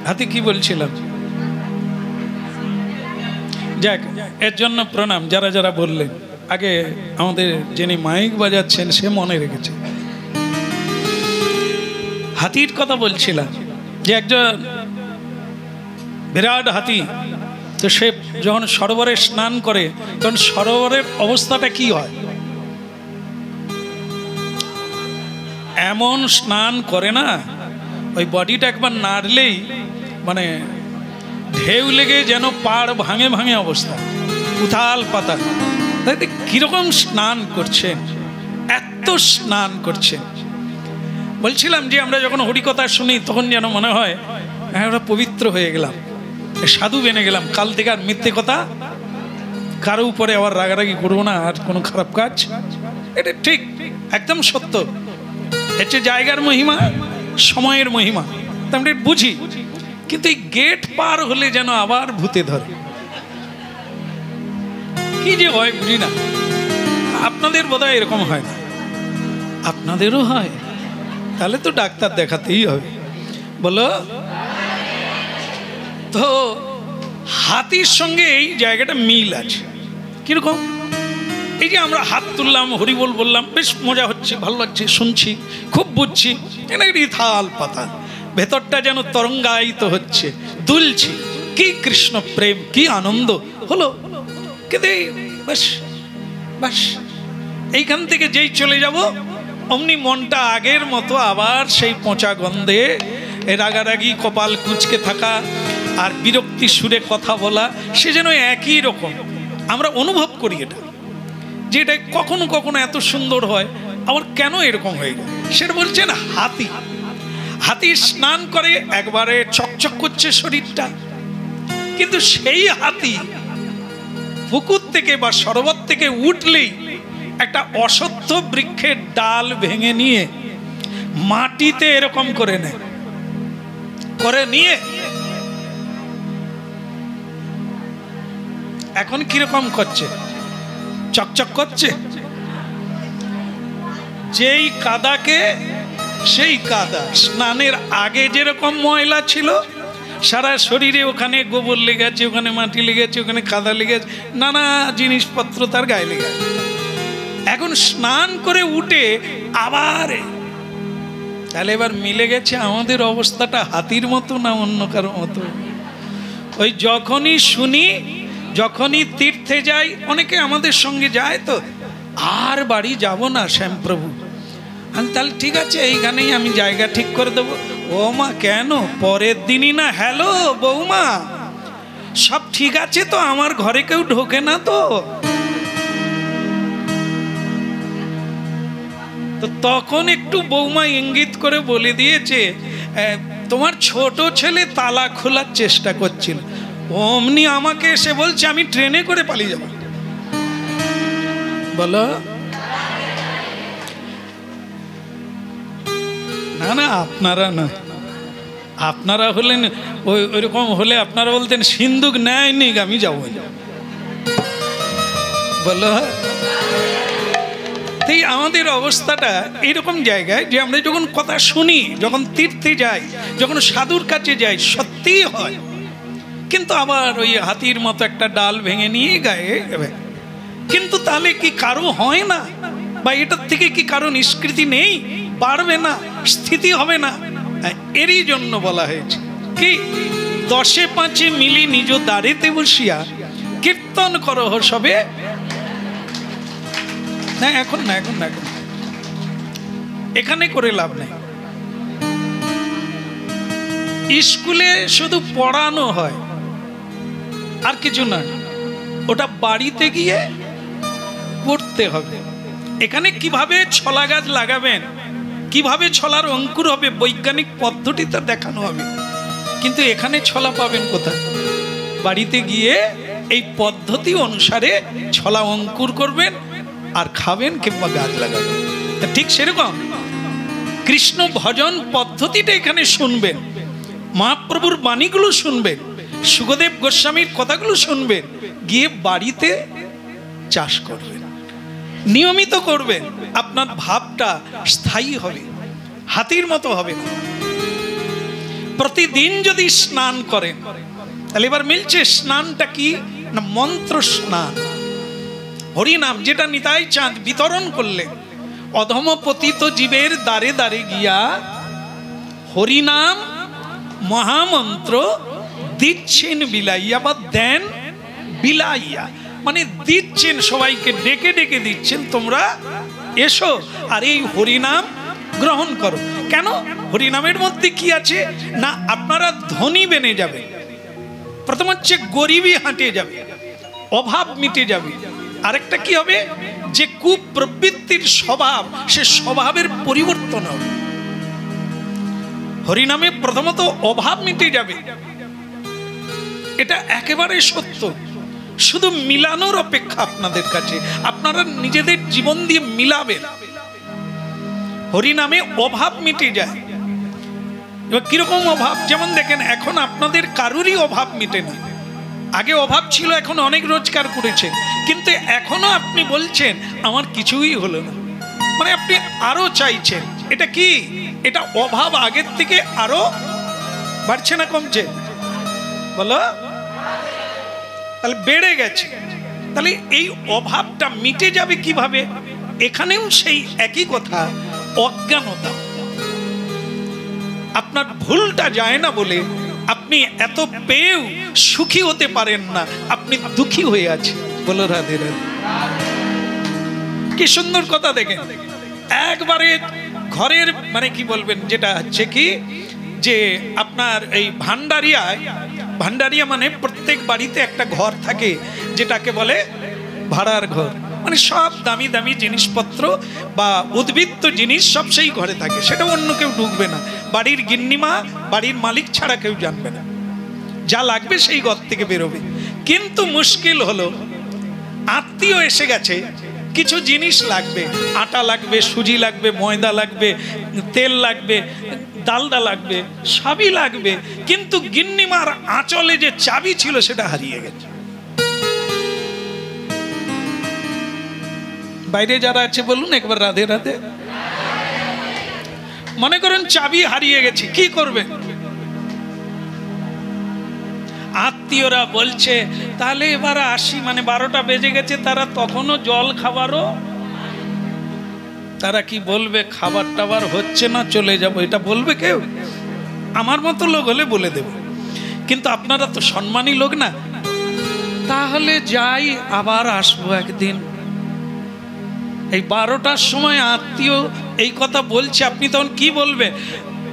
হাতে কি বলছিলাম? যাক, এর জন্য প্রণাম যারা যারা বললেন। আগে আমাদের যিনি মাইক বাজাচ্ছেন সে মনে রেখেছে। হাতির কথা বলছিলাম, যে একজন বিরাট হাতি তো সে যখন সরোবরে স্নান করে তখন সরোবরের অবস্থাটা কি হয়? এমন স্নান করে না, ওই বডিটা একবার নাড়লেই মানে ঢেউ লেগে যেন পাড় ভাঙে ভাঙে অবস্থা, উথাল পাতাল। তাই কিরকম স্নান করছেন, এত স্নান করছেন। বলছিলাম যে আমরা যখন হরিকথা শুনি তখন যেন মনে হয় আমরা পবিত্র হয়ে গেলাম, সাধু বেনে গেলাম। কাল থেকে আর মিথ্যে কথা কারো উপরে আবার রাগারাগি করবো না, আর কোনো খারাপ কাজ। এটা ঠিক, একদম সত্য। হচ্ছে জায়গার মহিমা, সময়ের মহিমা, তা আমরা বুঝি। কিন্তু এই গেট পার হলে যেন আবার ভূতে ধরে, কি যে হয় বুঝি না। আপনাদের বোধহয় এরকম হয় না? আপনাদেরও হয়? তাহলে তো ডাক্তার দেখাতেই হবে, বলো। তো হাতির সঙ্গে এই জায়গাটা মিল আছে। কিরকম? এই যে আমরা হাত তুললাম, হরিবোল বললাম, বেশ মজা হচ্ছে, ভালো লাগছে, শুনছি, খুব বুঝছি, থাল পাতা, ভেতরটা যেন তরঙ্গায়িত হচ্ছে, দুলছি, কি কৃষ্ণ প্রেম, কি আনন্দ হলো। কিন্তু বাস বাস এইখান থেকে যেই চলে যাব অমনি মনটা আগের মতো আবার সেই পচা গন্ধে, রাগারাগি, কপাল কুঁচকে থাকা আর বিরক্তি সুরে কথা বলা, সে যেন একই রকম। আমরা অনুভব করি এটা, যে এটা কখনো কখনো এত সুন্দর হয়, আবার কেন এরকম হয়ে যায়। সেটা বলছেন হাতি। হাতি স্নান করে, একবারে চকচক করছে শরীরটা, কিন্তু সেই হাতি পুকুর থেকে বা সরোবর থেকে উঠলেই একটা অশ্বত্থ বৃক্ষের ডাল ভেঙে নিয়ে মাটিতে এরকম করে নেয়, করে নিয়ে এখন কিরকম করছে, চকচক করছে। যেই কাদাকে, সেই কাদা স্নানের আগে যেরকম ময়লা ছিল, সারা শরীরে ওখানে গোবর লেগেছে, ওখানে মাটি লেগেছে, ওখানে কাদা লেগেছে, নানা জিনিসপত্র তার গায়ে লেগেছে। এখন স্নান করে উঠে আবার, তাহলে এবার মিলে গেছে আমাদের অবস্থাটা হাতির মতো না অন্য কারো মতো? ওই যখনই শুনি, যখনই তীর্থে যাই, অনেকে আমাদের সঙ্গে যায়, তো আর বাড়ি যাব না শ্যামপ্রভু, আমি তাহলে ঠিক আছে এইখানেই আমি জায়গা ঠিক করে দেবো। ও মা, কেন? পরের দিনই না হ্যালো বৌমা, সব ঠিক আছে তো, আমার ঘরে কেউ ঢোকে না তো। তো তখন একটু বৌমা ইঙ্গিত করে বলে দিয়েছে, তোমার ছোট ছেলে তালা খোলার চেষ্টা করছিল। অমনি আমাকে এসে বলছে আমি ট্রেনে করে পালিয়ে যাব। বলো না না, আপনারা না, আপনারা হলেন ওইরকম হলে আপনারা বলতেন সিন্ধুক নেয়নি, আমি যাবো। বলো, তাই আমাদের অবস্থাটা এরকম জায়গায় যে আমরা যখন কথা শুনি, যখন তীর্থে যাই, যখন সাধুর কাছে যাই, সত্যিই হয়। কিন্তু আবার ওই হাতির মতো একটা ডাল ভেঙে নিয়ে গায়ে, কিন্তু তাহলে কি কারো হয় না? বা এটার থেকে কি কারো নিষ্কৃতি নেই, বাড়বে না, স্থিতি হবে না? এরই জন্য বলা হয়েছে কি, 10-5 মিলি নিজ দ্বারেতে বসিয়া কীর্তন করহ সবে। না এখন না, এখন না, এখন এখানে করে লাভ নেই। স্কুলে শুধু পড়ানো হয় আর কিছু না, ওটা বাড়িতে গিয়ে করতে হবে। এখানে কিভাবে ছলা গাছ লাগাবেন, কিভাবে ছলার অঙ্কুর হবে, বৈজ্ঞানিক পদ্ধতিতে দেখানো হবে। কিন্তু এখানে ছলা পাবেন কোথায়? বাড়িতে গিয়ে এই পদ্ধতি অনুসারে ছলা অঙ্কুর করবেন আর খাবেন কিংবা গাছ লাগাবেন। ঠিক সেরকম কৃষ্ণ ভজন পদ্ধতিটা এখানে শুনবেন, মহাপ্রভুর বাণীগুলো শুনবেন, সুখদেব গোস্বামীর কথাগুলো শুনবেন, গিয়ে বাড়িতে চাষ করবেন, নিয়মিত করবেন। আপনার ভাবটা স্থায়ী হবে, হাতির মতো হবে না। প্রতিদিন যদি স্নান করেন, তাহলে এবার মিলছে স্নানটা কি না, মন্ত্র স্নান, হরিনাম, যেটা নিতাই চাঁদ বিতরণ করলেন। অধম পতিত জীবের দ্বারে দ্বারে গিয়া হরিনাম মহামন্ত্র দিচ্ছেন বিলাইয়া বা দেন বিলাইয়া, মানে দিচ্ছেন সবাইকে, ডেকে ডেকে দিচ্ছেন তোমরা এসো আর এই হরিনাম গ্রহণ করো। কেন? হরিনামের মধ্যে কি আছে না, আপনারা ধনী বেনে যাবে, প্রথম হচ্ছে গরিবী হাঁটে যাবে, অভাব মিটে যাবে, আরেকটা কি হবে, যে কুপ্রবৃত্তির স্বভাব সে স্বভাবের পরিবর্তন হবে। হরিনামে প্রথমত অভাব মিটে যাবে, এটা একেবারে সত্য। শুধু মিলানোর অপেক্ষা আপনাদের কাছে, আপনারা নিজেদের জীবন দিয়ে মিলাবেন। হরিনামে অভাব মিটে যায়। এবার কিরকম অভাব? যেমন দেখেন, এখন আপনাদের কারুরই অভাব মিটে না। আগে অভাব ছিল, এখন অনেক রোজগার করেছেন, কিন্তু এখনো আপনি বলছেন আমার কিছুই হলো না, মানে আপনি আরো চাইছেন। এটা কি? এটা অভাব আগের থেকে আরো বাড়ছে না কমছে? বলো, তাহলে বেড়ে গেছে। তাহলে এই অভাবটা মিটে যাবে কিভাবে? এখানেও সেই একই কথা, অজ্ঞানতা। আপনার ভুলটা যায় না বলে আপনি এত পেয়েও সুখী হতে পারেন না, আপনি দুঃখী হয়ে আছেন। বলো রাধে রাধে। কি সুন্দর কথা দেখেন, একবারে ঘরের মানে কি বলবেন, যেটা হচ্ছে কি যে আপনার এই ভান্ডারিয়া মানে প্রত্যেক বাড়িতে একটা ঘর থাকে, যেটাকে বলে ভাড়ার ঘর, মানে সব দামি দামি জিনিসপত্র বা উদ্বৃত্ত জিনিস সব সেই ঘরে থাকে, সেটা অন্য কেউ ঢুকবে না, বাড়ির গিন্নিমা বাড়ির মালিক ছাড়া কেউ জানবে না, যা লাগবে সেই ঘর থেকে বেরোবে। কিন্তু মুশকিল হলো, আত্মীয় এসে গেছে, কিছু জিনিস লাগবে, আটা লাগবে, সুজি লাগবে, ময়দা লাগবে, তেল লাগবে, ডালডা লাগবে, সবই লাগবে, কিন্তু গিন্নিমার আঁচলে যে চাবি ছিল সেটা হারিয়ে গেছে। বাইরে যারা আছে বলুন একবার রাধে রাধে। মনে করেন চাবি হারিয়ে গেছে, কি করবে? আত্মীয়রা বলছে তাহলে এবার আসি, মানে 12টা বেজে গেছে, তারা তখনও জল খাবারও, তারা কি বলবে, খাবার টাবার হচ্ছে না চলে যাব, এটা বলবে কেউ? আমার মতো লোক হলে বলে দেবে, কিন্তু আপনারা তো সম্মানী লোক না, তাহলে যাই, আবার আসবো একদিন। এই 12টার সময় আত্মীয় এই কথা বলছে, আপনি তখন কি বলবেন?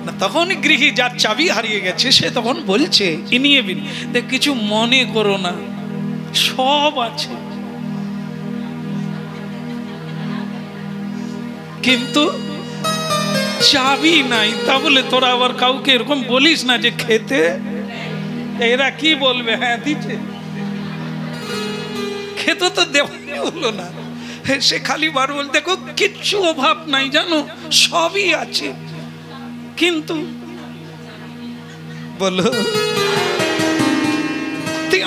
না, তখন গৃহী যার চাবি হারিয়ে গেছে সে তখন বলছে, ইনিয়ে বিন দেখ, কিছু মনে করো না, সব আছে, কিন্তু চাবি নাই। তা বলে তোরা আবার কাউকে এরকম বলিস না যে খেতে, এরা কি বলবে, হ্যাঁ দিচ্ছে, খেতে তো দেওয়া হলো না, সে খালি বার বল, দেখো কিচ্ছু অভাব নাই জানো, সবই আছে, কিন্তু বলো,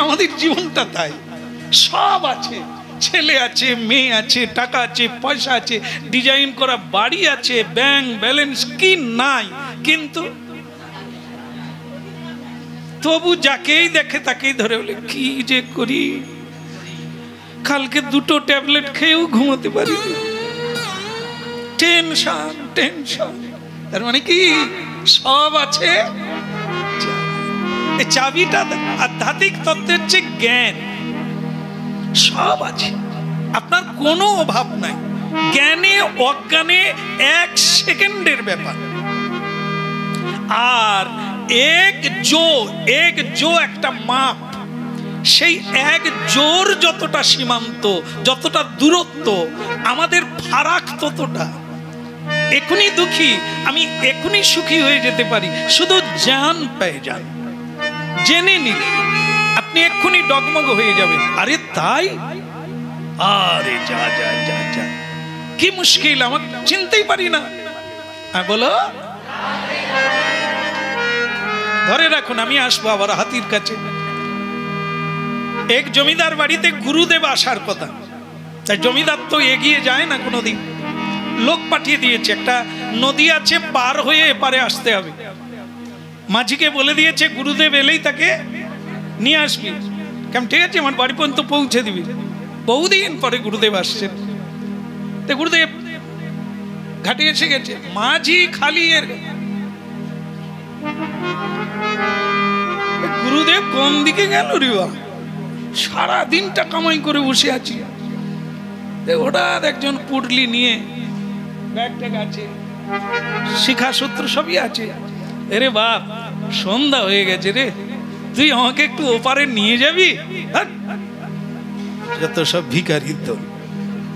আমাদের জীবনটা তাই, সব আছে, ছেলে আছে, মেয়ে আছে, টাকা আছে, পয়সা আছে, ডিজাইন করা বাড়ি আছে, ব্যাংক ব্যালেন্স কি নাই, কিন্তু তবু যাকেই দেখে তাকেই ধরে বলে কি যে করি, কালকে 2টো ট্যাবলেট খেয়েও ঘুমাতে পারি, টেনশন টেনশন। তার মানে কি সব আছে, এই চাবিটা আধ্যাত্মিক তত্ত্বের যে জ্ঞান, সব আছে, আপনার কোনো অভাব নাই। জ্ঞানে অজ্ঞানে 1 সেকেন্ডের ব্যাপার। আর এক জো একটা মাপ, সেই 1 জোর যতটা সীমান্ত, যতটা দূরত্ব, আমাদের ফারাক ততটা। এখনই দুঃখী আমি, এখনই সুখী হয়ে যেতে পারি, শুধু জ্ঞান পেয়ে যান, জেনে নিলে আপনি এক্ষুনি ডগমগ হয়ে যাবেন। আরে তাই, আরে যা যা যা যা, কি মুশকিল, আমার চিনতেই পারি না। বলো, ধরে রাখুন, আমি আসবো আবার হাতির কাছে। এক জমিদার বাড়িতে গুরুদেব আসার কথা, তাই জমিদার তো এগিয়ে যায় না কোনোদিন, লোক পাঠিয়ে দিয়েছে, একটা নদী আছে পার হয়ে এপারে আসতে হবে, মাঝিকে বলে দিয়েছে গুরুদেব এলেই তাকে নিয়ে আসবি। কেমন, ঠিক আছে, আমার বাড়ি পর্যন্ত পৌঁছে দিবি। বহুদিন পরে গুরুদেব আসছেন, তো গুরুদেব ঘাটে এসে গেছে, মাঝি খালি, এর গুরুদেব কোন দিকে গেল রে বা, সারা দিনটা কামাই করে বসে আছি। হঠাৎ একজন পুটলি নিয়ে, ব্যাগ ট্যাগ আছে, শিখা সূত্র সবই আছে। এরে বাপ, সন্ধ্যা হয়ে গেছে রে, তুই আমাকে একটু ওপারে নিয়ে যাবি? যত সব ভিখারি দল।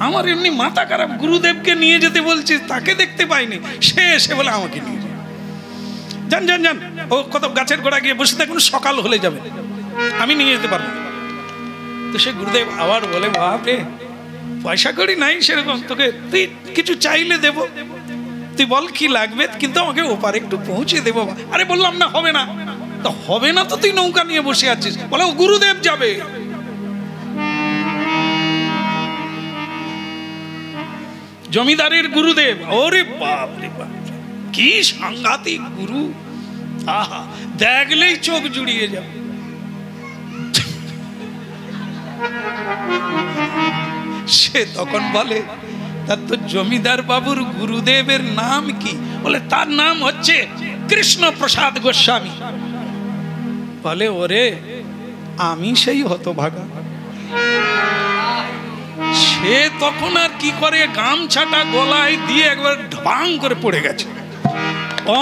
আমার এমনি মাথা খারাপ, গুরুদেবকে নিয়ে যেতে বলছে, তাকে দেখতে পাইনি, সে এসে বলে আমাকে নিয়ে যাবে। যান যান যান, ও কত গাছের গোড়া গিয়ে বসে থাকুন, সকাল হলে যাবে, আমি নিয়ে যেতে পারবো। তো সে গুরুদেব আবার বলে, বাপ রে, পয়সা করি নাই সেরকম, তোকে তুই কিছু চাইলে দেব, তুই বল কি লাগবে, কিন্তু আমাকে ওপারে একটু পৌঁছে দেবো। আরে বললাম না, হবে না। তো হবে না তো তুই নৌকা নিয়ে বসে আছিস? বলে ও গুরুদেব যাবে। জমিদারের গুরুদেব, ওরে বাপ রে বাপ, কি সাংঘাতিক গুরু, আহা, দেখলেই চোখ জুড়িয়ে যাবে। সে তখন বলে, তার তো জমিদার বাবুর গুরুদেবের নাম কি? বলে তার নাম হচ্ছে কৃষ্ণ প্রসাদ গোস্বামী। বলে ওরে, আমি সেই হতভাগা। সে তখন আর কি করে, গামছাটা গলায় দিয়ে একবার ঢাং করে পড়ে গেছে।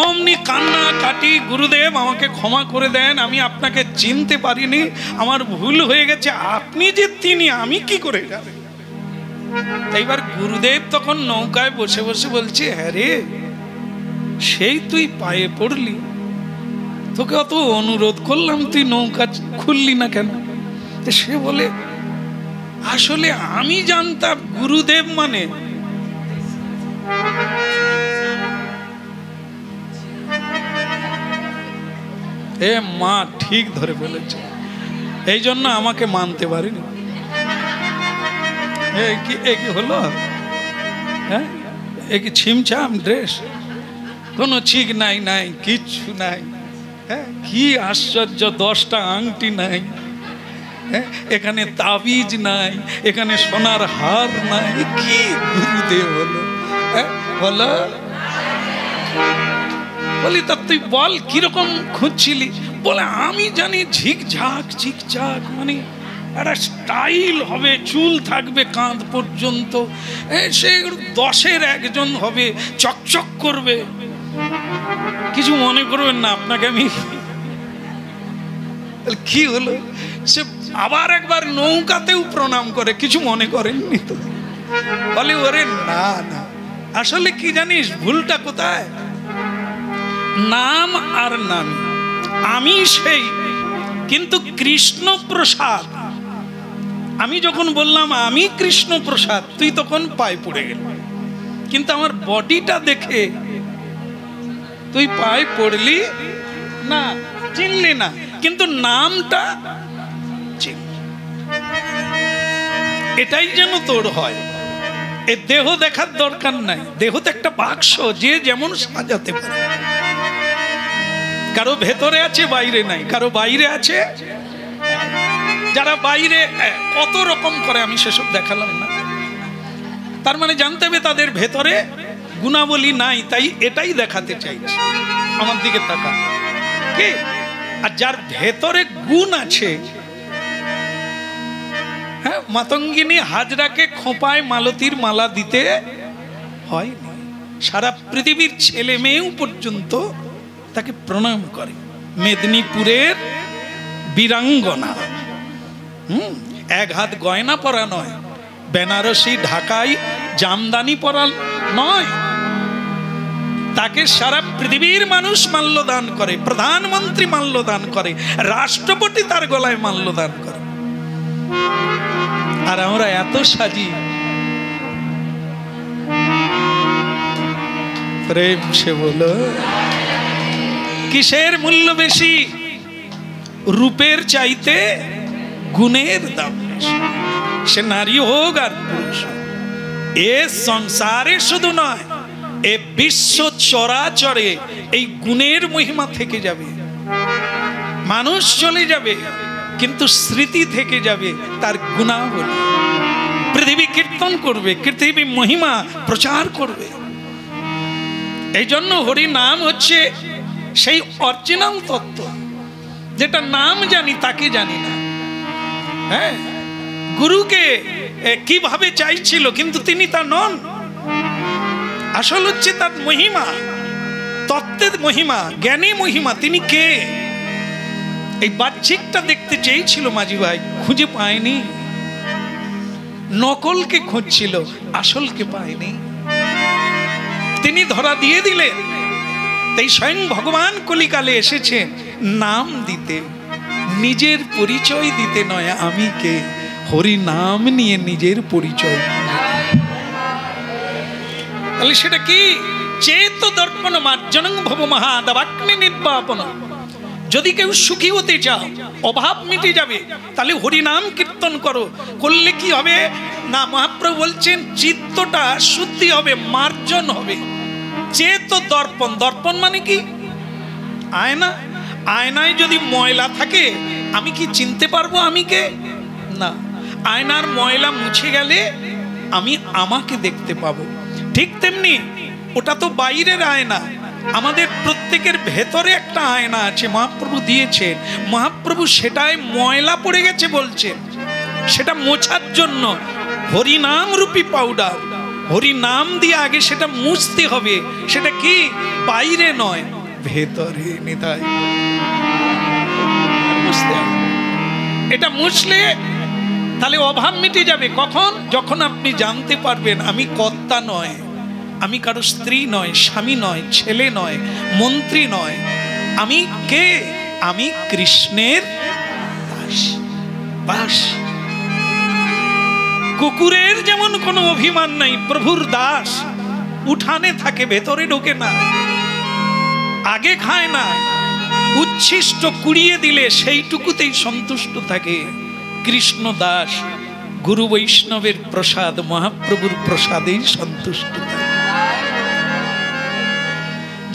অমনি কান্না কাটি, গুরুদেব আমাকে ক্ষমা করে দেন, আমি আপনাকে চিনতে পারিনি, আমার ভুল হয়ে গেছে, আপনি যে তিনি, আমি কি করে যাবে? এইবার গুরুদেব তখন নৌকায় বসে বসে বলছে, হ্যাঁ রে, সেই তুই পায়ে পড়লি, তোকে অত অনুরোধ করলাম, তুই নৌকা খুললি না কেন? সে বলে, আসলে আমি জানতাম গুরুদেব মানে এ মা ঠিক ধরে বলেছে, এই জন্য আমাকে মানতে পারিনি। কি হলো, হ্যাঁ, কি ছিমছাম ড্রেস, কোনো ঠিক নাই, নাই কিচ্ছু নাই, হ্যাঁ, কি আশ্চর্য, 10টা আংটি নাই, এখানে তাবিজ নাই, এখানে সোনার হার নাই, কি গুরুদেব হলো? বলো, বলি তা তুই বল কিরকম খুঁজছিলি? বলে আমি জানি ঝিকঝাক ঝিকঝাক, মানে একটা স্টাইল হবে, চুল থাকবে কাঁধ পর্যন্ত, সে 10-এর একজন হবে, চকচক করবে। কিছু মনে করবেন না, আপনাকে আমি কি হলো, সে আবার একবার নৌকাতেও প্রণাম করে, কিছু মনে করেননি তো? বলে ওরে না না, আসলে কি জানিস ভুলটা কোথায়? নাম আর নামি, আমি সেই, কিন্তু কৃষ্ণ প্রসাদ। আমি যখন বললাম আমি কৃষ্ণ প্রসাদ, তুই তখন পায়ে পড়ে গেল, কিন্তু আমার বডিটা দেখে তুই পায়ে পড়লি না, চিনলি না, কিন্তু নামটা চিনলি। এটাই যেন তোর হয়। এ দেহ দেখার দরকার নাই, দেহ তো একটা বাক্স, যে যেমন সাজাতে পারে। কারো ভেতরে আছে, বাইরে নাই, কারো বাইরে আছে। যারা বাইরে কত রকম করে, আমি সেসব দেখালাম না। তার মানে জানতে হবে তাদের ভেতরে গুণাবলী নাই, তাই এটাই দেখাতে চাইছে। আমার দিকে তাকা কে? আর যার ভেতরে গুণ আছে, হ্যাঁ, মাতঙ্গিনী হাজরাকে খোঁপায় মালতীর মালা দিতে হয়নি, সারা পৃথিবীর ছেলে মেয়েও পর্যন্ত তাকে প্রণাম করে। মেদিনীপুরের বীরাঙ্গনা, এক হাত গয়না পরা নয়, বেনারসি ঢাকাই জামদানি পরা নয়, তাকে সারা পৃথিবীর মানুষ মাল্যদান করে, প্রধানমন্ত্রী মাল্যদান করে, রাষ্ট্রপতি তার গলায় মাল্যদান করে। আর আমরা এত সাজি, প্রেম সে বলো, কিসের মূল্য বেশি? রূপের চাইতে গুণের দাম বেশি, সে নারী হোক আর পুরুষ। এ সংসারে শুধু নয়, এ বিশ্ব চরাচরে এই গুণের মহিমা থেকে যাবে। মানুষ চলে যাবে, কিন্তু স্মৃতি থেকে যাবে তার গুণাবলী। পৃথিবী কীর্তন করবে, পৃথিবী মহিমা প্রচার করবে। এই জন্য হরি নাম হচ্ছে সেই অরিজিনাল তত্ত্ব, যেটা নাম জানি তাকে জানি না। হ্যাঁ, গুরুকে কিভাবে চাইছিল, কিন্তু তিনি তা নন। আসল হচ্ছে তার মহিমা, তত্ত্বের মহিমা, জ্ঞানী মহিমা। তিনি কে? এই বাহ্যিকটা দেখতে চেয়েছিল মাঝি ভাই, খুঁজে পায়নি। নকলকে খুঁজছিল, আসলকে পায়নি। তিনি ধরা দিয়ে দিলেন। তাই স্বয়ং ভগবান কলিকালে এসেছেন নাম দিতে, নিজের পরিচয় দিতে নয়। আমি কে? হরি নাম নিয়ে নিজের পরিচয়। তাহলে সেটা কি? চেত দর্পণ মার্জনং ভব মহাদাবাগ্নি নির্বাপন। যদি কেউ সুখী হতে চাও, অভাব মিটে যাবে, তাহলে হরিনাম কীর্তন করো। করলে কি হবে না, মহাপ্রভু বলছেন চিত্তটা শুদ্ধি হবে, মার্জন হবে। চেত দর্পণ, দর্পণ মানে কি? আয়না। আয়নায় যদি ময়লা থাকে, আমি কি চিনতে পারবো আমি কে? না। আয়নার ময়লা মুছে গেলে আমি আমাকে দেখতে পাবো। ঠিক তেমনি ওটা তো বাইরের আয়না, আমাদের প্রত্যেকের ভেতরে একটা আয়না আছে, মহাপ্রভু দিয়েছে। মহাপ্রভু সেটায় ময়লা পড়ে গেছে বলছে, সেটা মোছার জন্য হরিনাম রূপী পাউডার, হরিনাম দিয়ে আগে সেটা মুছতে হবে। সেটা কি? বাইরে নয়, ভেতরে। নিতাই মুছতে হবে। এটা মুছলে তাহলে অভাব মিটে যাবে। কখন? যখন আপনি জানতে পারবেন আমি কর্তা নয়, আমি কারো স্ত্রী নয়, স্বামী নয়, ছেলে নয়, মন্ত্রী নয়। আমি কে? আমি কৃষ্ণের দাস। বাস। কুকুরের যেমন কোনো অভিমান নাই, প্রভুর দাস। উঠানে থাকে, ভেতরে ঢোকে না, আগে খায় না। উচ্ছিষ্ট কুড়িয়ে দিলে সেইটুকুতেই সন্তুষ্ট থাকে। কৃষ্ণ দাস, গুরু বৈষ্ণবের প্রসাদ, মহাপ্রভুর প্রসাদেই সন্তুষ্ট থাকে।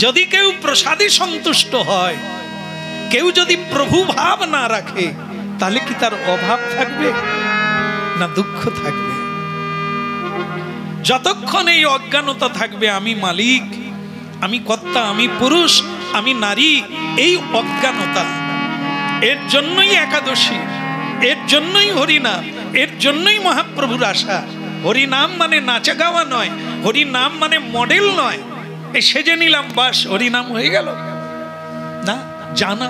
যদি কেউ প্রসাদে সন্তুষ্ট হয়, কেউ যদি প্রভু ভাব না রাখে, তাহলে কি তার অভাব থাকবে না দুঃখ থাকবে? যতক্ষণ এই অজ্ঞানতা থাকবে আমি মালিক, আমি কর্তা, আমি পুরুষ, আমি নারী, এই অজ্ঞানতা, এর জন্যই একাদশী, এর জন্যই হরিনাম, এর জন্যই মহাপ্রভুর আশা। হরিনাম মানে নাচা গাওয়া নয়, হরিনাম মানে মডেল নয়, এই সেজে নিলাম বাস হরিনাম হয়ে গেল না। জানা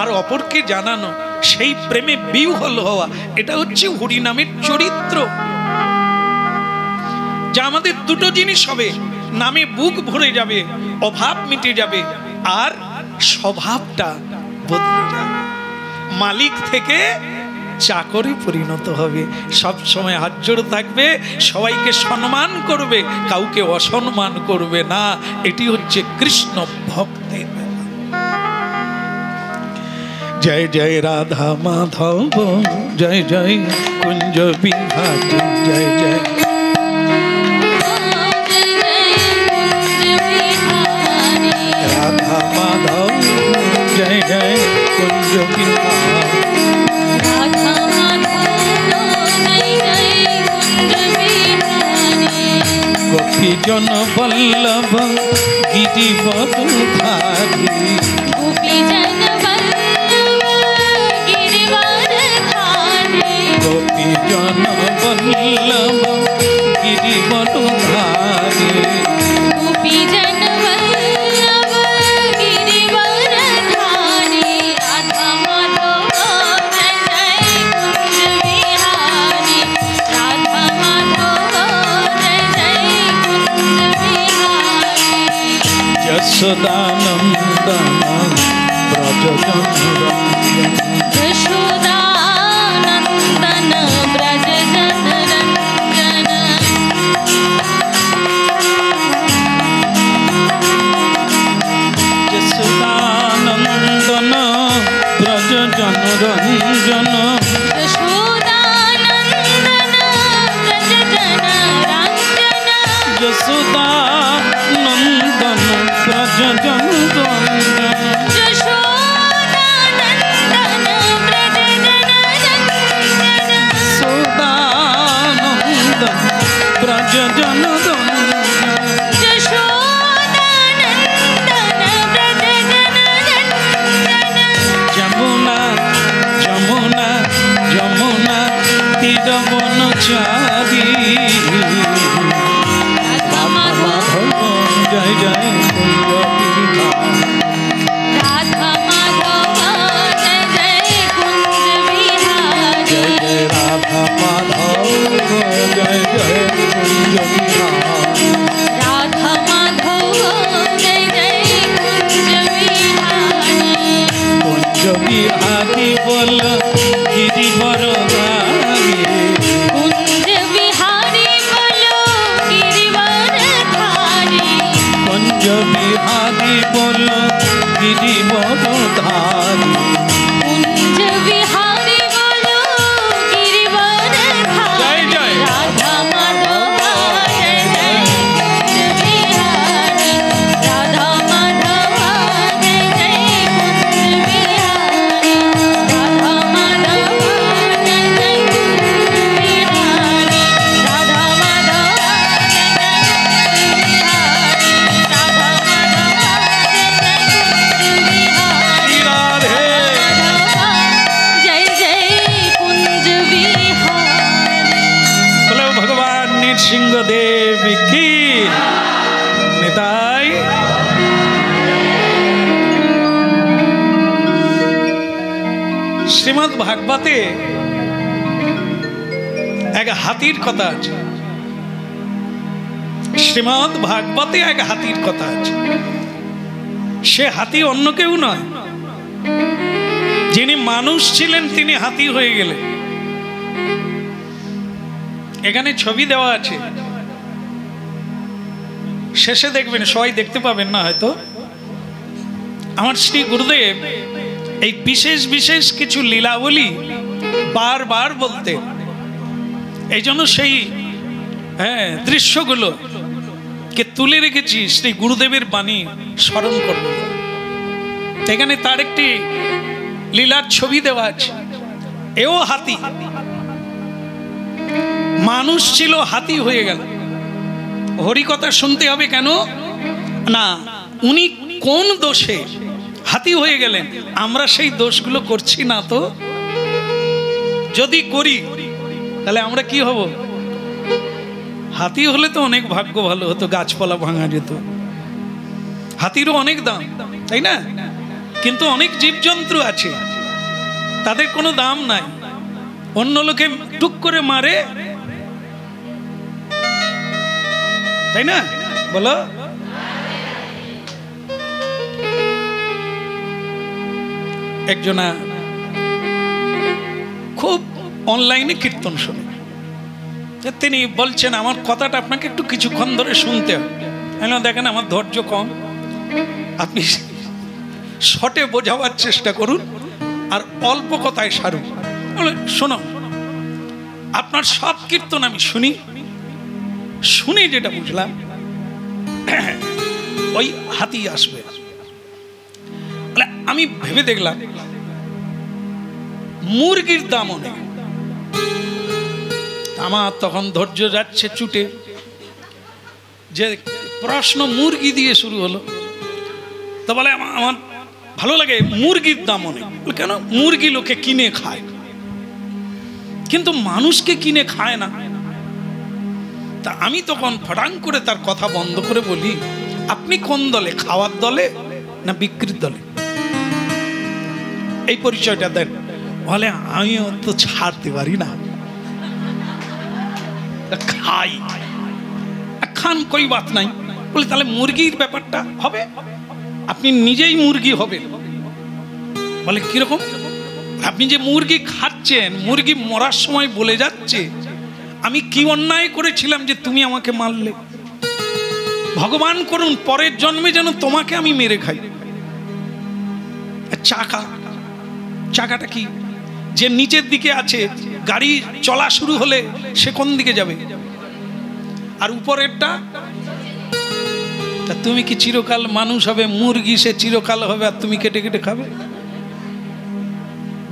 আর অপরকে জানানো, সেই প্রেমে বিহ্বল হওয়া, এটা হচ্ছে হরিনামের চরিত্র। যা আমাদের দুটো জিনিস হবে, নামে বুক ভরে যাবে, অভাব মিটে যাবে, আর স্বভাবটা বদলে যাবে। মালিক থেকে চাকরে পরিণত হবে, সব সময় হাত জোড় থাকবে, সবাইকে সম্মান করবে, কাউকে অসম্মান করবে না। এটি হচ্ছে কৃষ্ণ ভক্তের। জয় জয় রাধা মাধব, জয় জয় কুঞ্জ বিহারী, জয় জয় রাধা মাধব, জয় জয় কুঞ্জ বিহারী। গোপী জন বল্লভ গিরিবরধারী, গোপী জন বল্লভ গিরিবরধারী, গোপী জন বল্লভ গিরিবরধারী। রাধা মাধব জয় কুঞ্জ বিহারী, রাধা মাধব জয় কুঞ্জ বিহারী। যশোদানন্দন ব্রজ জনরঞ্জন, যশোদানন্দন ব্রজ জনরঞ্জন, যশোদানন্দন ব্রজ জনরঞ্জন, যশোদানন্দন ব্রজ জনরঞ্জন, যশোদানন্দন ব্রজ জনরঞ্জন, যশোদানন্দন ব্রজ জনরঞ্জন, যশোদানন্দন ব্রজ জনরঞ্জন, যশোদানন্দন ব্রজ জনরঞ্জন। বৃন্দাবন চারি রাধা মাধব জয় জয় কুঞ্জ রাধা মাধব জয় জয় কুঞ্জ বিহারী জয় জয় রাধা মাধব জয় জয় কুঞ্জ বিহারী রাধা মাধব জয় জয় কুঞ্জ বিহারী কুঞ্জ বিহারী বল গিরিবর ধারী কুঞ্জ বিহারী বলো গিরিবর ধারী কুঞ্জ বিহারী বল গিরিবর ধারী কুঞ্জ বিহারী বলো গিরিবর ধারী জয় জয় রাধা মাধব জয় জয় কুঞ্জ বিহারী রাধা মাধব জয় জয় কুঞ্জ বিহারী রাধা মাধব জয় জয় কুঞ্জ বিহারী রাধা মাধব জয় জয় কুঞ্জ বিহারী রাধা মাধব জয় জয় কুঞ্জ বিহারী श्री राधे जय जय कुंज बिहारी बोलो भगवान नृसिंह देव की निताई श्रीमद् भागवते एक हाथीर कथा आछे श्रीमद् भागवते एक हाथीर कथा आछे से हाथी अन्य केउ नय যিনি মানুষ ছিলেন তিনি হাতি হয়ে গেলেন এখানে ছবি দেওয়া আছে শেষে দেখবেন সবাই দেখতে পাবেন না হয়তো আমার শ্রী গুরুদেব এই বিশেষ বিশেষ কিছু লীলাবলী বারবার বলতে এই জন্য সেই দৃশ্যগুলো কে তুলে রেখেছি শ্রী গুরুদেবের বাণী স্মরণ করব এখানে তার একটি লীলার ছবি দেওয়া আছে এও হাতি মানুষ ছিল হাতি হয়ে গেল হরি কথা শুনতে হবে কেন না উনি কোন দোষে হাতি হয়ে গেলেন আমরা সেই দোষগুলো করছি না তো যদি করি তাহলে আমরা কি হব হাতি হলে তো অনেক ভাগ্য ভালো হতো গাছপালা ভাঙা যেত হাতিরও অনেক দাম তাই না কিন্তু অনেক জীবজন্তু আছে তাদের কোনো দাম নাই অন্য লোকে টুক করে মারে তাই না বলো একজনা খুব অনলাইনে কীর্তন শুনে তিনি বলছেন আমার কথাটা আপনাকে একটু কিছুক্ষণ ধরে শুনতে হবে দেখেন আমার ধৈর্য কম আপনি শর্টে বোঝাবার চেষ্টা করুন আর অল্প কথায় সারুন শোনো আপনার সব কীর্তন আমি শুনি শুনে যেটা বুঝলাম ওই হাতি আসবে আমি ভেবে দেখলাম মুরগির দাম অনেক আমার তখন ধৈর্য যাচ্ছে চুটে যে প্রশ্ন মুরগি দিয়ে শুরু হলো তো বলে আমার ভালো লাগে মুরগির দাম অনেক কেন মুরগি লোকে কিনে খায় কিন্তু মানুষকে কিনে খায় না তা আমি তখন ফটাং করে তার কথা বন্ধ করে বলি আপনি কোন দলে খাওয়ার দলে না বিক্রির দলে এই পরিচয়টা দেন বলে আমিও তো ছাড়তে পারি না খাই খান কই বাত নাই বলে তাহলে মুরগির ব্যাপারটা হবে আপনি নিজেই মুরগি হবেন বলে কিরকম আপনি যে মুরগি খাচ্ছেন মুরগি মরার সময় বলে যাচ্ছে আমি কি অন্যায় করেছিলাম যে তুমি আমাকে মারলে ভগবান করুন পরের জন্মে যেন তোমাকে আমি মেরে খাই চাকা চাকাটা কি যে নিচের দিকে আছে গাড়ি চলা শুরু হলে সে কোন দিকে যাবে আর উপরেরটা তা তুমি কি চিরকাল মানুষ হবে মুরগি সে চিরকাল হবে আর তুমি কেটে কেটে খাবে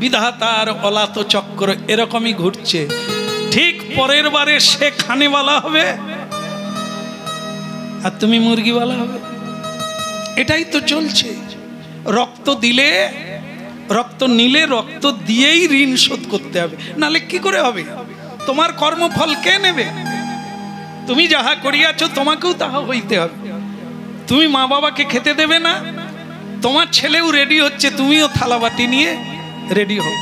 বিধাতার অলাত চক্র এরকমই ঘুরছে ঠিক পরের বারে সে খানেওয়ালা হবে আর তুমি মুরগিওয়ালা হবে এটাই তো চলছে রক্ত দিলে রক্ত নিলে রক্ত দিয়েই ঋণ শোধ করতে হবে নালে কি করে হবে তোমার কর্মফল কে নেবে? তুমি যাহা করিয়াছ তোমাকেও তাহা হইতে হবে। তুমি মা বাবাকে খেতে দেবে না, তোমার ছেলেও রেডি হচ্ছে, তুমিও থালাবাটি নিয়ে রেডি হও।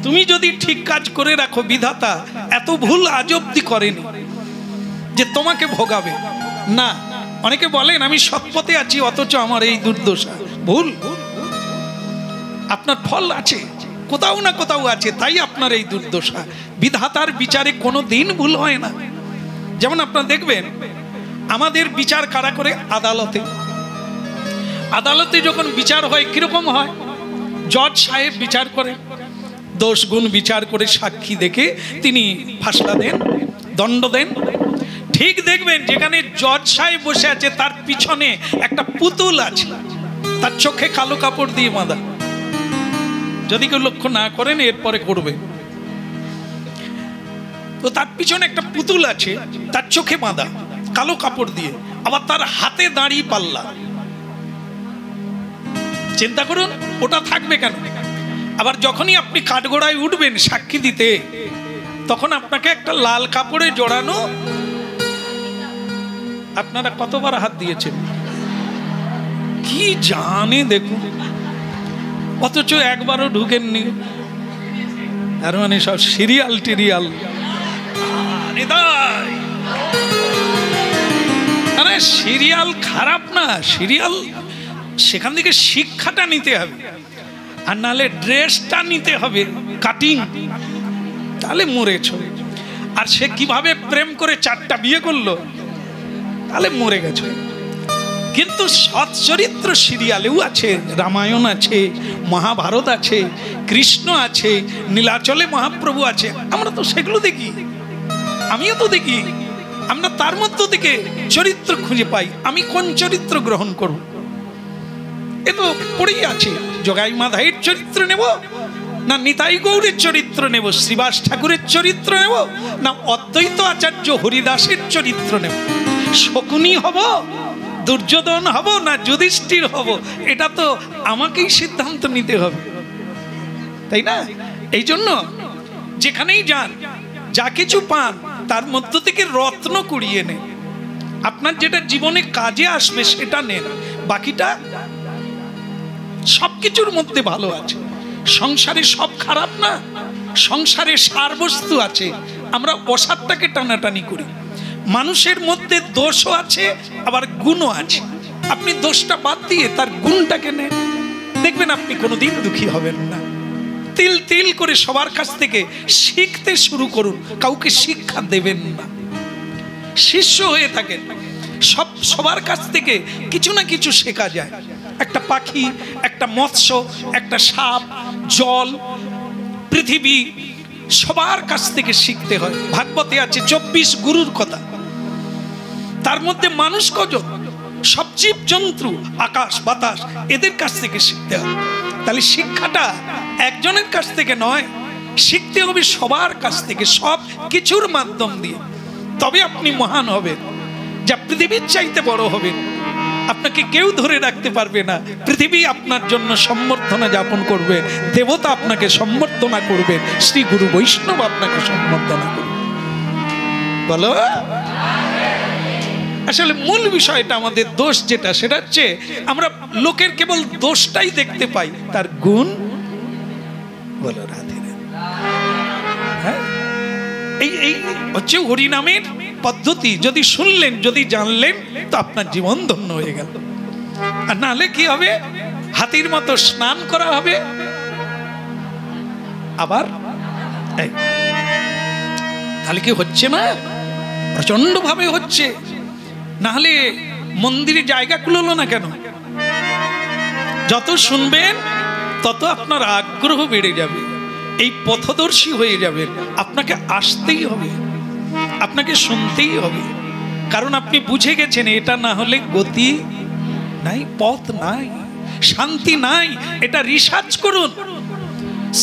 তুমি যদি ঠিক কাজ করে রাখো, বিধাতা এত ভুল আজ অব্দি করেনি যে তোমাকে ভোগাবে না। অনেকে বলেন আমি সৎপথে আছি অথচ আমার এই দুর্দশা। ভুল। আপনার ফল আছে, কোথাও না কোথাও আছে, তাই আপনার এই দুর্দশা। বিধাতার বিচারে কোনো দিন ভুল হয় না। যেমন আপনারা দেখবেন আমাদের বিচার কারা করে? আদালতে। আদালতে যখন বিচার হয় কিরকম হয়? জজ সাহেব বিচার করে, দোষ গুণ বিচার করে সাক্ষী দেখে তিনি ফাঁসলা দেন, দণ্ড দেন। ঠিক দেখবেন যেখানে জজ সাহেব বসে আছে তার পিছনে একটা পুতুল আছে, তার চোখে কালো কাপড় দিয়ে বাঁধা। যদি কেউ লক্ষ্য না করেন এরপরে করবে, তো তার পিছনে একটা পুতুল আছে, তার চোখে বাঁধা কালো কাপড় দিয়ে, আবার তার হাতে দাঁড়িয়ে পাল্লা। চিন্তা করুন ওটা থাকবে কেন? আবার যখনই আপনি কাঠগড়ায় উঠবেন সাক্ষী দিতে, তখন আপনাকে একটা লাল কাপড়ে জড়ানো। আপনারা কতবার হাত দিয়েছেন কি জানে দেখুন, অথচ একবারও ঢুকেননি। তার মানে সব সিরিয়াল টিরিয়াল। সিরিয়াল খারাপ না, সিরিয়াল সেখান থেকে শিক্ষাটা নিতে হবে, আর নাহলে ড্রেসটা নিতে হবে কাটিং, তাহলে মরেছ। আর সে কিভাবে প্রেম করে 4টা বিয়ে করলো, তাহলে মরে গেছে। কিন্তু সৎ চরিত্র সিরিয়ালেও আছে, রামায়ণ আছে, মহাভারত আছে, কৃষ্ণ আছে, নীলাচলে মহাপ্রভু আছে। আমরা তো সেগুলো দেখি, আমিও তো দেখি। আমরা তার মধ্য থেকে চরিত্র খুঁজে পাই, আমি কোন চরিত্র গ্রহণ করব। এ তো পড়েই আছে, জগাই মাধাইয়ের চরিত্র নেব, না নিতাই গৌরের চরিত্র নেব, শ্রীবাস ঠাকুরের চরিত্র নেব, না অদ্বৈত আচার্য হরিদাসের চরিত্র নেব, শকুনি হব, দুর্যোধন হব, না যুধিষ্ঠির হব? এটা তো আমাকেই সিদ্ধান্ত নিতে হবে, তাই না? এই জন্য যেখানেই যান, যা কিছু পান তার মধ্য থেকে রত্ন কুড়িয়ে নেন। আপনার যেটা জীবনে কাজে আসবে সেটা নেন, বাকিটা সবকিছুর মধ্যে ভালো আছে। সংসারে সব খারাপ না, সংসারে সার বস্তু আছে, আমরা অসারটাকে টানাটানি করি। মানুষের মধ্যে দোষও আছে আবার গুণও আছে, আপনি দোষটা বাদ দিয়ে তার গুণটাকে নেন, দেখবেন আপনি কোনোদিন দুঃখী হবেন না। তিল তিল করে সবার কাছ থেকে শিখতে শুরু করুন, কাউকে শিক্ষা দেবেন না, শিষ্য হয়ে থাকেন। সবার কাছ থেকে কিছু না কিছু শেখা যায়। একটা পাখি, একটা মৎস্য, একটা সাপ, জল, পৃথিবী, সবার কাছ থেকে শিখতে হয়। ভাগবতে আছে 24 গুরুর কথা, তার মধ্যে মানুষ কজন? সব জীব জন্তু, আকাশ বাতাস, এদের কাছ থেকে শিখতে হয়। তাহলে শিক্ষাটা একজনের কাছ থেকে নয়, শিখতে হবে সবার কাছ থেকে, সব কিছুর মাধ্যম দিয়ে। তবে আপনি মহান হবেন, যা পৃথিবীর চাইতে বড় হবেন। আপনাকে কেউ ধরে রাখতে পারবে না, পৃথিবী আপনার জন্য সম্বর্ধনা যাপন করবে, দেবতা আপনাকে সম্বর্ধনা করবে, শ্রী গুরু বৈষ্ণব আপনাকে সম্বর্ধনা করবে। বলো, আসলে মূল বিষয়টা আমাদের দোষ যেটা, সেটা হচ্ছে আমরা লোকের কেবল দোষটাই দেখতে পাই, তার গুণ বলো রাধে। হ্যাঁ, এই হচ্ছে হরিনামের পদ্ধতি। যদি শুনলেন, যদি জানলেন, তো আপনার জীবন ধন্য হয়ে গেল। আর নাহলে কি হবে? হাতির মতো স্নান করা হবে, আবার তাহলে কি হচ্ছে না? প্রচন্ড ভাবে হচ্ছে। নাহলে মন্দিরে জায়গা কুলোলো না কেন? যত শুনবেন তত আপনার আগ্রহ বেড়ে যাবে, এই পথদর্শী হয়ে যাবেন। আপনাকে আসতেই হবে, আপনাকে শুনতেই হবে, কারণ আপনি বুঝে গেছেন এটা না হলে গতি নাই, পথ নাই, শান্তি নাই। এটা রিসার্চ করুন।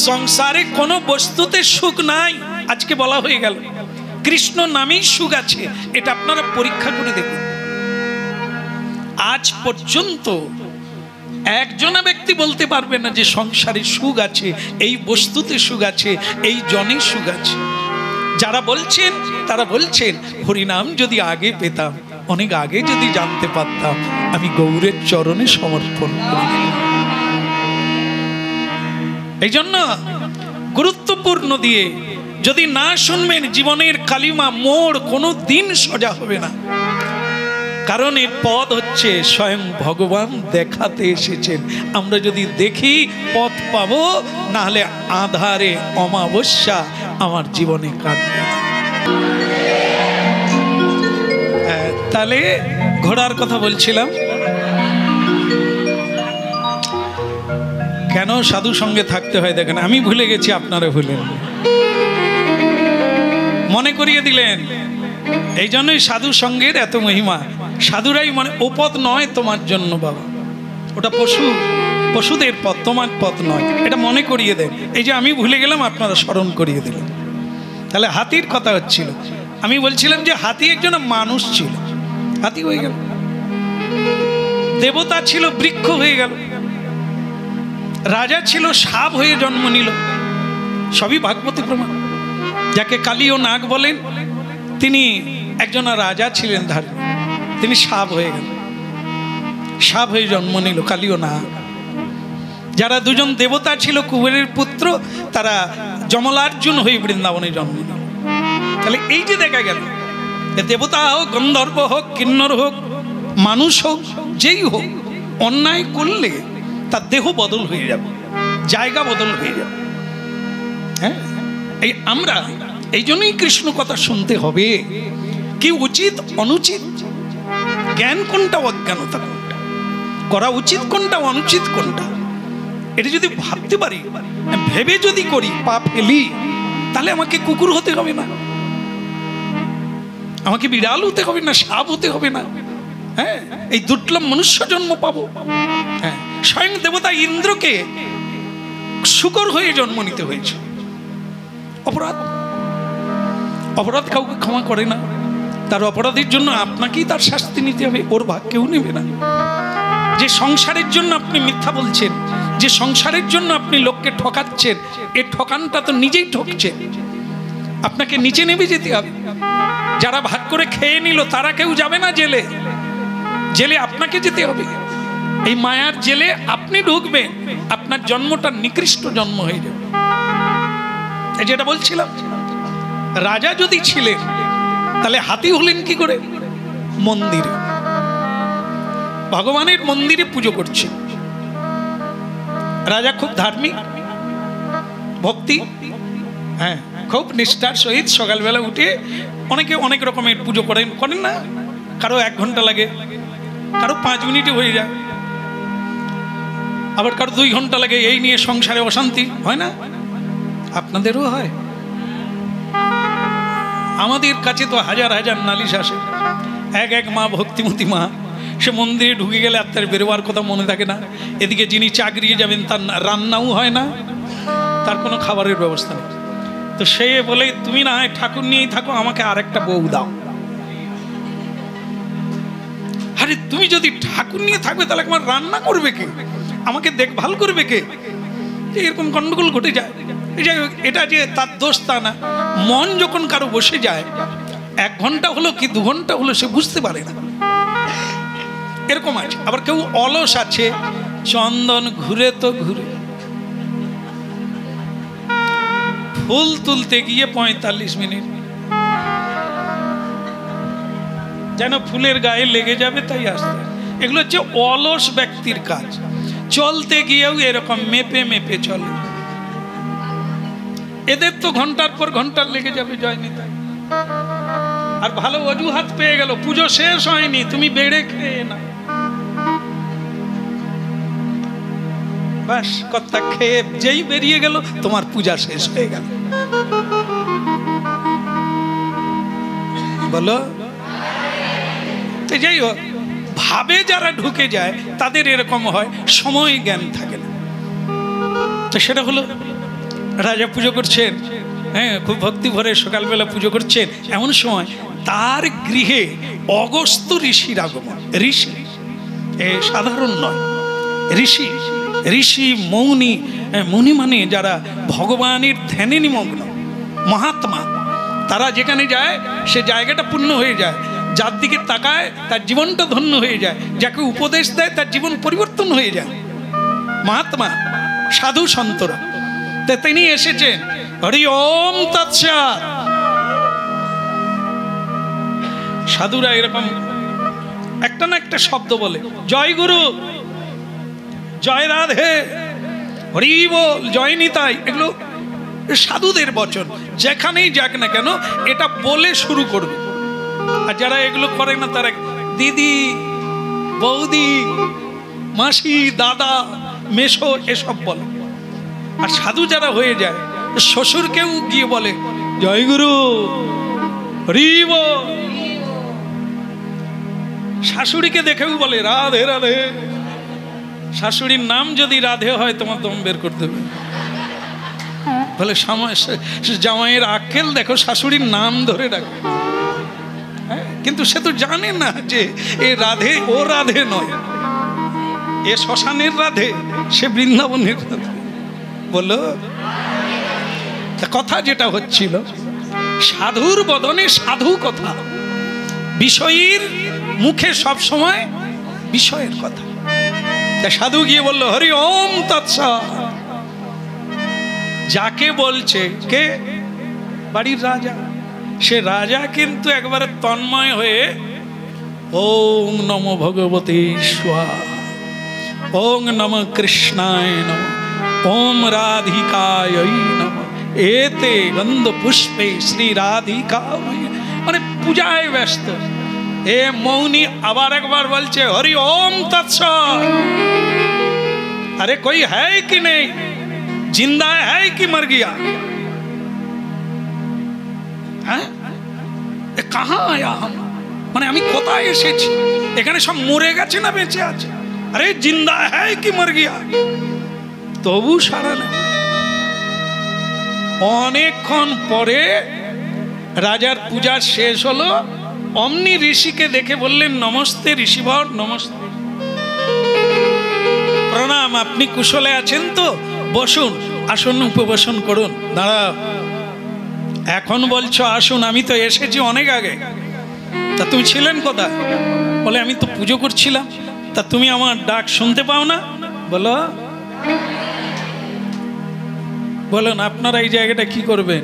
সংসারে কোনো বস্তুতে সুখ নাই, আজকে বলা হয়ে গেল। কৃষ্ণ নামেই সুখ আছে, এটা আপনারা পরীক্ষা করে দেখুন। আজ পর্যন্ত একজনা ব্যক্তি বলতে পারবে না যে সংসারে সুখ আছে, এই বস্তুতে সুখ আছে, এই জনে সুখ আছে। যারা বলছেন তারা বলছেন হরিনাম যদি আগে পেতাম, অনেক আগে যদি জানতে পারতাম, আমি গৌরের চরণে সমর্পণ করি। এই জন্য গুরুত্বপূর্ণ দিয়ে যদি না শুনবেন, জীবনের কালিমা মোড় কোনো দিন সোজা হবে না। কারণ এর পথ হচ্ছে স্বয়ং ভগবান দেখাতে এসেছেন। আমরা যদি দেখি পথ পাবো, না হলে আধারে অমাবস্যা আমার জীবনে কাটবে। তাহলে ঘোড়ার কথা বলছিলাম, কেন সাধু সঙ্গে থাকতে হয় দেখেন। আমি ভুলে গেছি, আপনারা ভুলেন, মনে করিয়ে দিলেন। এই জন্যই সাধু সঙ্গের এত মহিমা। সাধুরাই মানে ও পথ নয় তোমার জন্য বাবা, ওটা পশুদের পথ, তোমার পথ নয়, এটা মনে করিয়ে দেন। এই যে আমি ভুলে গেলাম, আপনারা স্মরণ করিয়ে দিলেন। তাহলে হাতির কথা হচ্ছিল, আমি বলছিলাম যে হাতি একজন মানুষ ছিল, হাতি হয়ে গেল। দেবতা ছিল, বৃক্ষ হয়ে গেল। রাজা ছিল, সাপ হয়ে জন্ম নিল। সবই ভাগবতী প্রমাণ। যাকে কালী ও নাগ বলেন, তিনি একজন রাজা ছিলেন ধার্মিক, তিনি সাপ হয়ে গেল, সাপ হয়ে জন্ম নিল কালী ও নাগ। যারা দুজন দেবতা ছিল, কুবেরের পুত্র, তারা যমলার্জুন হয়ে বৃন্দাবনে জন্ম নিল। তাহলে এই যে দেখা গেল, দেবতা হোক, গন্ধর্ব হোক, কিন্নর হোক, মানুষ হোক, যেই হোক, অন্যায় করলে তার দেহ বদল হয়ে যাবে, জায়গা বদল হয়ে যাবে। হ্যাঁ, এই আমরা এই জন্যই কৃষ্ণ কথা শুনতে হবে। কি উচিত অনুচিত, জ্ঞান কোনটা, অজ্ঞানতা কোনটা, করা উচিত কোনটা, অনুচিত কোনটা, এটা যদি ভাবতে পারি, ভেবে যদি করি, পা ফেলি, তাহলে আমাকে কুকুর হতে হবে না, আমাকে বিড়াল হতে হবে না, সাপ হতে হবে না। হ্যাঁ, এই দুর্লভ মনুষ্য জন্ম পাবো। হ্যাঁ, স্বয়ং দেবতা ইন্দ্রকে শূকর হয়ে জন্ম নিতে হয়েছে। অপরাধ কাউকে ক্ষমা করে না। তার অপরাধের জন্য আপনাকেই তার শাস্তি নিতে হবে, ওর ভাগ কেউ নেবে না। যে সংসারের জন্য আপনি মিথ্যা বলছেন, যে সংসারের জন্য আপনি লোককে ঠকাচ্ছেন, এই ঠকানটা তো নিজেই ঠকছেন। আপনাকে নিচে নেমে যেতে হবে। যারা ভাগ করে খেয়ে নিল, তারা কেউ যাবে না জেলে, জেলে আপনাকে যেতে হবে। এই মায়ার জেলে আপনি ঢুকবেন, আপনার জন্মটা নিকৃষ্ট জন্ম হয়ে যাবে। যেটা বলছিলাম, রাজা যদি ছিলেন, তাহলে হাতি হলেন কি করে? মন্দিরে, ভগবানের মন্দিরে পুজো করছে। রাজা খুব ধার্মিক, ভক্তি, হ্যাঁ, খুব নিষ্ঠার সহিত সকালবেলা উঠে অনেকে অনেক রকমের পুজো করেন না। কারো 1 ঘন্টা লাগে, কারো 5 মিনিটে হয়ে যায়, আবার কারো 2 ঘন্টা লাগে। এই নিয়ে সংসারে অশান্তি হয় না? আপনাদেরও হয়। আমাদের কাছে তো হাজার হাজার নালিশ আসে। এক মা, ভক্তিমতী মা, সে মন্দিরে ঢুকে গেলে আর তার বেরোবার কথা মনে থাকে না। এদিকে যিনি চাকরিয়ে যাবেন, তার রান্নাও হয় না, তার কোনো খাবারের ব্যবস্থা নেই। তো সে বলে, তুমি না হয় ঠাকুর নিয়েই থাকো, আমাকে আরেকটা বউ দাও। আরে তুমি যদি ঠাকুর নিয়ে থাকবে, তাহলে আমার রান্না করবে কে, আমাকে দেখভাল করবে কে? এরকম গন্ডগোল ঘটে যায়। এটা যে তার দোষ তা না। মন যখন কারো বসে যায়, 1 ঘন্টা হলো কি 2 ঘন্টা হলো, সে বুঝতে পারে না। এরকম আছে। আবার কেউ অলস আছে, চন্দন ঘুরে তো ঘুরে, ফুল তুলতে গিয়ে 45 মিনিট, যেন ফুলের গায়ে লেগে যাবে তাই আসতে। এগুলো হচ্ছে অলস ব্যক্তির কাজ। চলতে গিয়েও এরকম মেপে মেপে চলে। এদের তো ঘন্টার পর ঘন্টা লেগে যাবে জয়নিতাই। আর ভালো অজুহাত পেয়ে গেল, পুজো শেষ হয়নি, তুমি বেড়ে খেয়ে না, বাস কর্তা খেয়ে যেই বেরিয়ে গেল, তোমার পূজা শেষ হয়ে গেল। বলো, যাই হোক, ভাবে যারা ঢুকে যায় তাদের এরকম হয়, সময় জ্ঞান থাকে না। তো সেটা হলো, রাজা পুজো করছেন, হ্যাঁ, খুব ভক্তি ভরে সকালবেলা পুজো করছেন। এমন সময় তার গৃহে অগস্ত্য ঋষির আগমন। ঋষি সাধারণ নয়, ঋষি, ঋষি মৌনি, মুনি মানে যারা ভগবানের ধ্যানে নিমগ্ন, মহাত্মা, তারা যেখানে যায় সে জায়গাটা পূর্ণ হয়ে যায়, যার দিকে তাকায় তার জীবনটা ধন্য হয়ে যায়, যাকে উপদেশ দেয় তার জীবন পরিবর্তন হয়ে যায়। মহাত্মা সাধু সন্তরা তা তিনি এসেছেন। হরি ওম তৎসৎ। সাধুরা এরকম একটা না একটা শব্দ বলে, জয় গুরু, জয় রাধে, হরি বল, জয় নিতাই। এগুলো সাধুদের বচন, যেখানেই যাক না কেন এটা বলে শুরু করবে। আর যারা এগুলো করে না তারা দিদি, বৌদি, মাসি, দাদা, মেশো এসব বলে। আর সাধু যারা হয়ে যায় শ্বশুরকেও গিয়ে বলে জয় গুরু, হরি বল। শাশুড়িকে দেখেও বলে রাধে রাধে। শাশুড়ির নাম যদি রাধে হয় তোমার দম বের করতে হবে। বলে জামাইয়ের আক্কেল দেখো, শাশুড়ির নাম ধরে ডাকে। হ্যাঁ, কিন্তু সে তো জানে না যে এ রাধে, ও রাধে নয়, এ শ্মশানের রাধে, সে বৃন্দাবনের রাধে। বলো কথা যেটা হচ্ছিল, সাধুর বদনে সাধু কথা, বিষয়ীর মুখে সব সময় বিষয়ের কথা। সাধু গিয়ে বলল হরি ওম তৎসৎ। যাকে বলছে কে? বাড়ির রাজা। সে রাজা কিন্তু একবারে তন্ময় হয়ে ওম নমো ভগবতে স্বাহা, ওম নমঃ কৃষ্ণায় নমঃ, ওম রাধিকায় নমঃ, এতে গন্ধ পুষ্পে শ্রী রাধিকা, মানে পূজায় ব্যস্ত। এ মৌনী আবার একবার বলছে হরি ওম তৎসৎ। अरे कोई है कि नहीं, जिंदा है कि मर गया? कहाँ आया हम, মানে আমি কোথায় এসেছি? এখানে সব মরে গেছে না বেঁচে আছে? আরে জিন্দা है कि मर गया? তবু সারা নেই। অনেকক্ষণ পরে রাজার পূজা শেষ হলো। অমনি ঋষিকে দেখে বললেন নমস্তে ঋষিবর, নমস্তে, প্রণাম, আপনি কুশলে আছেন তো? বসুন, আসুন, উপবেশন করুন। দাঁড়াও, এখন বলছো আসুন, আমি তো এসেছি অনেক আগে। তা তুমি ছিলেন কোথায়? বলে আমি তো পুজো করছিলাম। তা তুমি আমার ডাক শুনতে পাও না? বলো বলুন আপনারা এই জায়গাটা কি করবেন?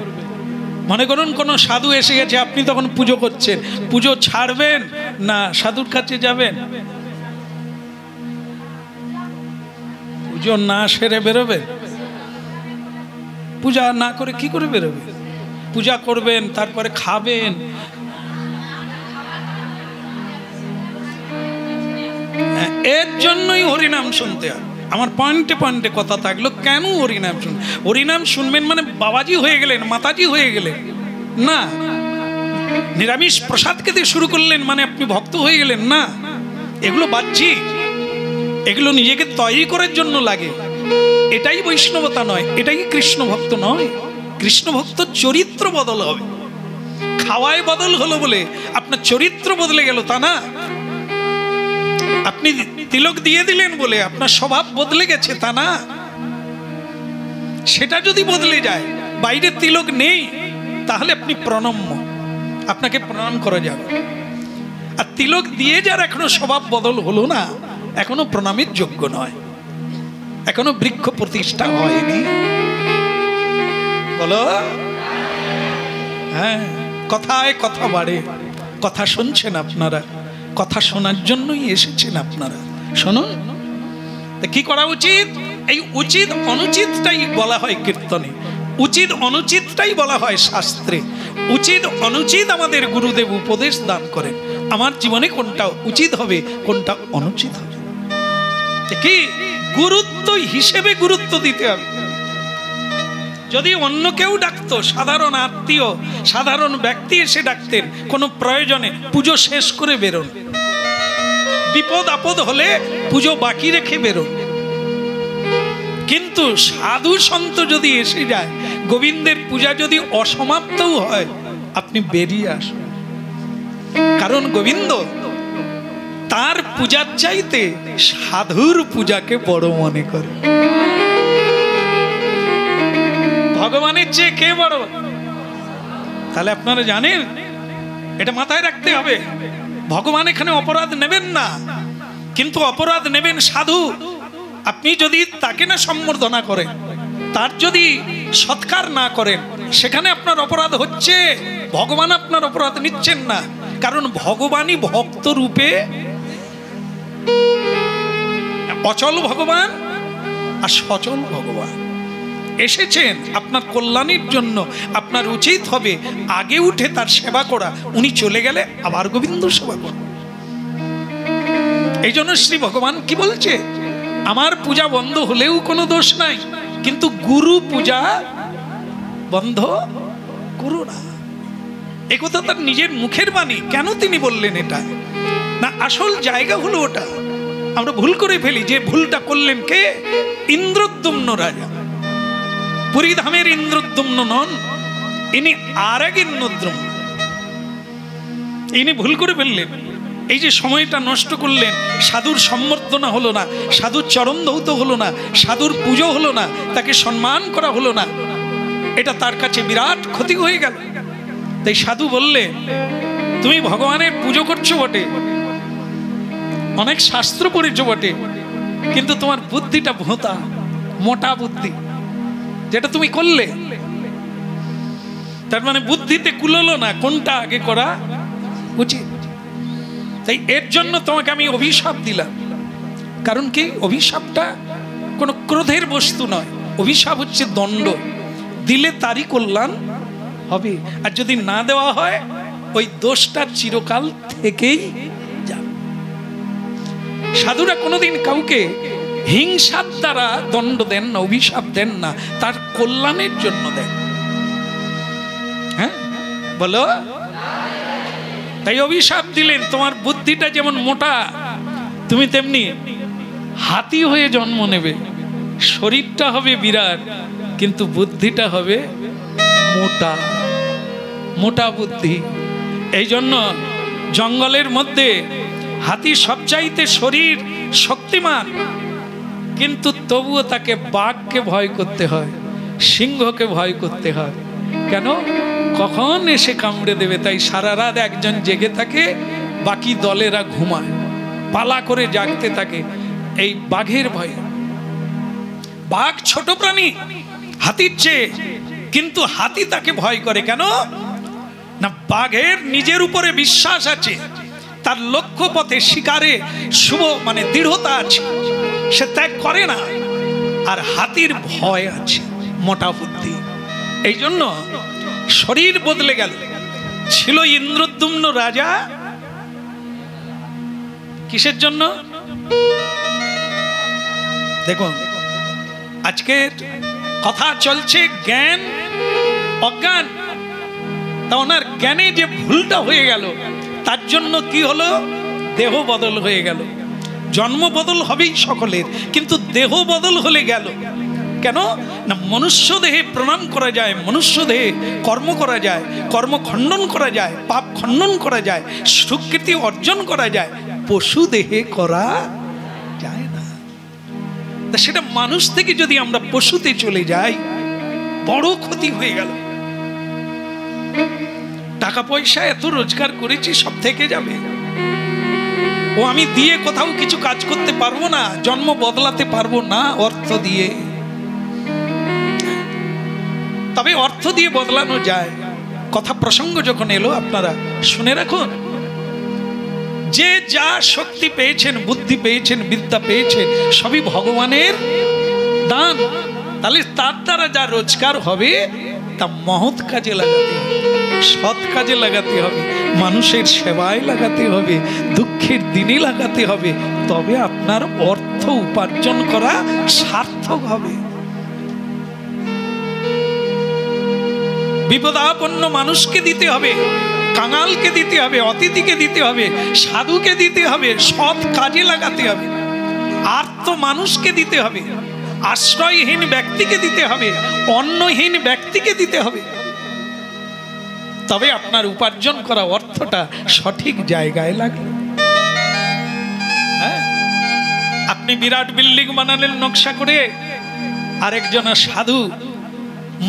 মনে করুন কোন সাধু এসে গেছে, আপনি তখন পুজো করছেন, পুজো ছাড়বেন না সাধুর কাছে যাবেন? পুজো না সেরে বেরোবেন? পূজা না করে কি করে বেরোবে? পূজা করবেন, তারপরে খাবেন। এর জন্যই হরিনাম শুনতে হয়। আমার পয়েন্টে পয়েন্টে কথা থাকলো, কেন হরিনাম শুন? হরিনাম শুনবেন মানে বাবাজি হয়ে গেলেন, মাতাজি হয়ে গেলেন না। নিরামিষ প্রসাদ খেতে শুরু করলেন মানে আপনি ভক্ত হয়ে গেলেন না। এগুলো বাহ্যিক, এগুলো নিজেকে তৈরি করার জন্য লাগে। এটাই বৈষ্ণবতা নয়, এটাই কৃষ্ণ ভক্ত নয়। কৃষ্ণ ভক্ত চরিত্র বদল হবে। খাওয়ায় বদল হলো বলে আপনার চরিত্র বদলে গেল তা না। আপনি তিলক দিয়ে দিলেন বলে আপনার স্বভাব বদলে গেছে তা না। সেটা যদি বদলে যায়, বাইরে তিলক নেই, তাহলে আপনি প্রণম্য, আপনাকে প্রণাম করা যাবে। আর তিলক দিয়ে যার এখনো স্বভাব বদল হলো না, এখনো প্রণামের যোগ্য নয়, এখনো বৃক্ষ প্রতিষ্ঠা হয়নি। বলো হ্যাঁ, কথায় কথা বাড়ে। কথা শুনছেন আপনারা, কথা শোনার জন্যই এসেছেন আপনারা। শুনুন, কি করা উচিত? এই উচিত অনুচিতটাই বলা হয় কীর্তনে, উচিত অনুচিতটাই বলা হয় শাস্ত্রে। উচিত অনুচিত আমাদের গুরুদেব উপদেশ দান করেন। আমার জীবনে কোনটা উচিত হবে, কোনটা অনুচিত হবে, কি গুরুত্ব হিসেবে গুরুত্ব দিতে হবে। যদি অন্য কেউ ডাকতো, সাধারণ আত্মীয়, সাধারণ ব্যক্তি এসে ডাকতেন কোনো প্রয়োজনে, পুজো শেষ করে বেরোন। বিপদ আপদ হলে পুজো বাকি রেখে বেরোন। কিন্তু সাধু সন্ত যদি এসে যায়, গোবিন্দের পূজা যদি অসমাপ্তও হয়, আপনি বেরিয়ে আসুন। কারণ গোবিন্দ তার পূজার চাইতে সাধুর পূজাকে বড় মনে করে। ভগবানের চেয়ে কে বড়? তাহলে আপনারা জানেন, এটা মাথায় রাখতে হবে। ভগবান এখানে অপরাধ নেবেন না, কিন্তু অপরাধ নেবেন সাধু। আপনি যদি তাকে না সম্বর্ধনা করেন, তার যদি সৎকার না করেন, সেখানে আপনার অপরাধ হচ্ছে। ভগবান আপনার অপরাধ নিচ্ছেন না, কারণ ভগবানই ভক্ত রূপে, অচল ভগবান আর সচল ভগবান এসেছেন আপনার কল্যাণের জন্য। আপনার উচিত হবে আগে উঠে তার সেবা করা, উনি চলে গেলে আবার গোবিন্দ সেবা করা। এই জন্য শ্রী ভগবান কি বলছে, আমার পূজা বন্ধ হলেও কোনো দোষ নাই, কিন্তু গুরু পূজা বন্ধ করো না। এ কথা তার নিজের মুখের বাণী। কেন তিনি বললেন এটা? না, আসল জায়গা হলো ওটা। আমরা ভুল করে ফেলি। যে ভুলটা করলেন কে? ইন্দ্রদ্যুম্ন রাজা। পুরীধামের ইন্দ্রদ্যুম্ন নন, ইনি আর এক ইন্দ্রদ্যুম্ন। ইনি ভুল করে ফেললেন। এই যে সময়টা নষ্ট করলেন, সাধুর সম্বর্ধনা হলো না, সাধুর চরণ ধৌত হলো না, সাধুর পুজো হলো না, তাকে সম্মান করা হলো না, এটা তার কাছে বিরাট ক্ষতি হয়ে গেল। তাই সাধু বললে, তুমি ভগবানের পুজো করছো বটে, অনেক শাস্ত্র পড়েছো বটে, কিন্তু তোমার বুদ্ধিটা ভোঁতা, মোটা বুদ্ধি যেটা তুমি করলে, তার মানে বুদ্ধিতে কুলোলো না কোনটা আগে করা উচিত। তাই এর জন্য তোমাকে আমি অভিশাপ দিলাম। কারণ কি? অভিশাপটা কোনো ক্রোধের বস্তু নয়, অভিশাপ হচ্ছে দণ্ড। দিলে তারই কল্যাণ হবে, আর যদি না দেওয়া হয় ওই দোষটা চিরকাল থেকেই যাবে। সাধুরা কোনোদিন কাউকে হিংসার দ্বারা দণ্ড দেন না, অভিশাপ দেন না, তার কল্যাণের জন্য দেন। হ্যাঁ বলো। তাই অভিশাপ দিলেন, তোমার বুদ্ধিটা যেমন মোটা, তুমি তেমনি হাতি হয়ে জন্ম নেবে। শরীরটা হবে বিরাট, কিন্তু বুদ্ধিটা হবে মোটা, মোটা বুদ্ধি। এই জন্য জঙ্গলের মধ্যে হাতি সবচাইতে শরীর শক্তিমান, কিন্তু তবুও তাকে বাঘকে ভয় করতে হয়, সিংহকে ভয় করতে হয়। কেন? কখন এসে কামড়ে দেবে। তাই সারা রাত একজন জেগে থাকে, বাকি দলেরা ঘুমায়, পালা করে জাগতে থাকে এই বাঘের ভয়ে। বাঘ ছোট প্রাণী হাতির চেয়ে, কিন্তু হাতি তাকে ভয় করে। কেন না? বাঘের নিজের উপরে বিশ্বাস আছে, তার লক্ষ্য পথে শিকারে শুভ মানে দৃঢ়তা আছে, সে ত্যাগ করে না। আর হাতির ভয় আছে, মোটা বুদ্ধি। এই জন্য শরীর বদলে গেল। ছিল ইন্দ্রদ্যুম্ন রাজা, কিসের জন্য? দেখুন, আজকের কথা চলছে জ্ঞান অজ্ঞান। তা ওনার জ্ঞানে যে ভুলটা হয়ে গেল, তার জন্য কি হলো? দেহ বদল হয়ে গেল। জন্ম বদল হবেই সকলের, কিন্তু দেহ বদল হলে গেল কেন? না, মনুষ্য দেহে প্রণাম করা যায়, মনুষ্য দেহে কর্ম করা যায়, কর্ম খণ্ডন করা যায়, পাপ খণ্ডন করা যায়, সুকৃতি অর্জন করা যায়, পশু দেহে করা যায় না। তা সেটা মানুষ থেকে যদি আমরা পশুতে চলে যাই, বড় ক্ষতি হয়ে গেল। টাকা পয়সা এত রোজগার করেছি, সব থেকে যাবে। ও আমি দিয়ে কোথাও কিছু কাজ করতে পারবো না, জন্ম বদলাতে পারবো না অর্থ দিয়ে। তবে অর্থ দিয়ে বদলানো যায়। কথা প্রসঙ্গ যখন এলো, আপনারা শুনে রাখুন। যে যা শক্তি পেয়েছেন, বুদ্ধি পেয়েছেন, বিদ্যা পেয়েছেন, সবই ভগবানের দান। তাহলে তার দ্বারা যা রোজগার হবে তা মহৎ কাজে লাগাতে হবে, সৎ কাজে লাগাতে হবে, মানুষের সেবায় লাগাতে হবে, দুঃখের দিনে লাগাতে হবে। তবে আপনার অর্থ উপার্জন করা সার্থক হবে। বিপদাপন্ন মানুষকে দিতে হবে, কাঙালকে দিতে হবে, অতিথিকে দিতে হবে, সাধুকে দিতে হবে, সৎ কাজে লাগাতে হবে। আর্ত মানুষকে দিতে হবে, আশ্রয়হীন ব্যক্তিকে দিতে হবে, অন্নহীন ব্যক্তিকে দিতে হবে। তবে আপনার উপার্জন করা অর্থটা সঠিক জায়গায় লাগবে। হ্যাঁ, আপনি বিরাট বিল্ডিং বানালেন নকশা করে, আরেকজন সাধু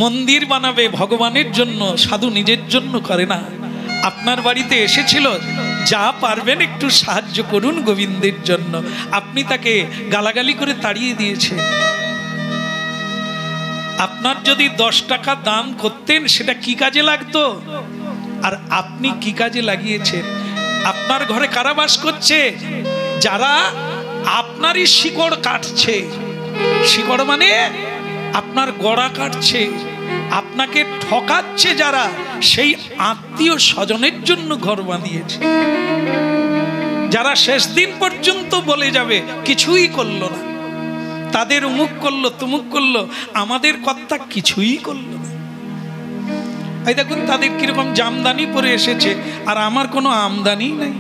মন্দির বানাবে ভগবানের জন্য, সাধু নিজের জন্য করে না। আপনার বাড়িতে এসেছিল, যা পারবেন একটু সাহায্য করুন গোবিন্দের জন্য, আপনি তাকে গালাগালি করে তাড়িয়ে দিয়েছেন। আপনার যদি 10 টাকা দান করতেন সেটা কি কাজে লাগতো, আর আপনি কি কাজে লাগিয়েছেন? আপনার ঘরে কারা বাস করছে? যারা আপনারই শিকড় কাটছে। শিকড় মানে আপনার গড়া কাটছে, আপনাকে ঠকাচ্ছে যারা, সেই আত্মীয় স্বজনের জন্য ঘর বাঁধিয়েছে। যারা শেষ দিন পর্যন্ত বলে যাবে কিছুই করলো না, তাদের অমুক করলো তুমুক করলো, আমাদের কর্তা কিছুই করলো না। এই দেখুন তাদের কিরকম জামদানি পরে এসেছে, আর আমার কোনো আমদানি নেই।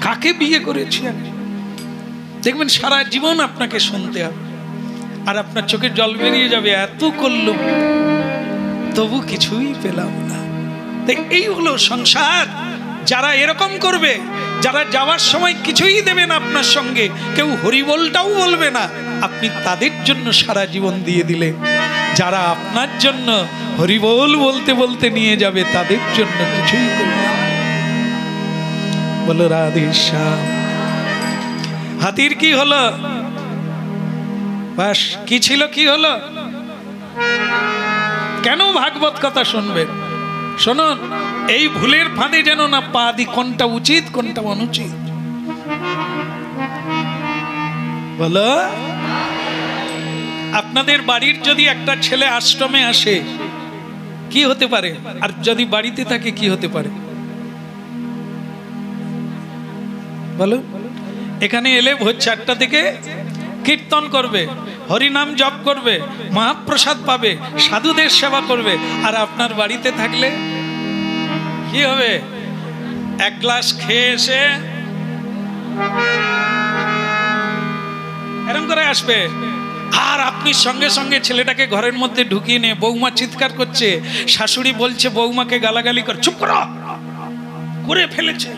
কাকে বিয়ে করেছি আমি? দেখবেন সারা জীবন আপনাকে শুনতে হবে, আর আপনার চোখে জল বেরিয়ে যাবে, এত করলুম তবু কিছুই পেলাম না। এই হলো সংসার। যারা এরকম করবে, যারা যাওয়ার সময় কিছুই দেবে না আপনার সঙ্গে, কেউ হরিবলটাও বলবে না, আপনি তাদের জন্য সারা জীবন দিয়ে দিলেন। যারা আপনার জন্য হরিবল বলতে বলতে নিয়ে যাবে, তাদের জন্য কিছুই করবে না। বলো রাধে শ্যাম। হাতির কি হলো? বাস কি ছিল, কি হলো? কেন ভাগবত কথা শুনবেন? শুনুন, এই ভুলের ফাঁদে যেন না পা দি, কোনটা উচিত কোনটা অনুচিত। বলো, আপনাদের বাড়ির যদি একটা ছেলে আশ্রমে আসে কি হতে পারে, আর যদি বাড়িতে থাকে কি হতে পারে? বলো। এখানে এলে ভোর 4টা থেকে কীর্তন করবে, হরিনাম জপ করবে, মহাপ্রসাদ পাবে, সাধুদের সেবা করবে। আর আপনার বাড়িতে থাকলে কি হবে? 1 গ্লাস খেয়ে এসে এরকম করে আসবে, আর আপনি সঙ্গে সঙ্গে ছেলেটাকে ঘরের মধ্যে ঢুকিয়ে নিয়ে, বৌমা চিৎকার করছে, শাশুড়ি বলছে বৌমাকে গালাগালি কর, চুপ করো, করে ফেলেছে।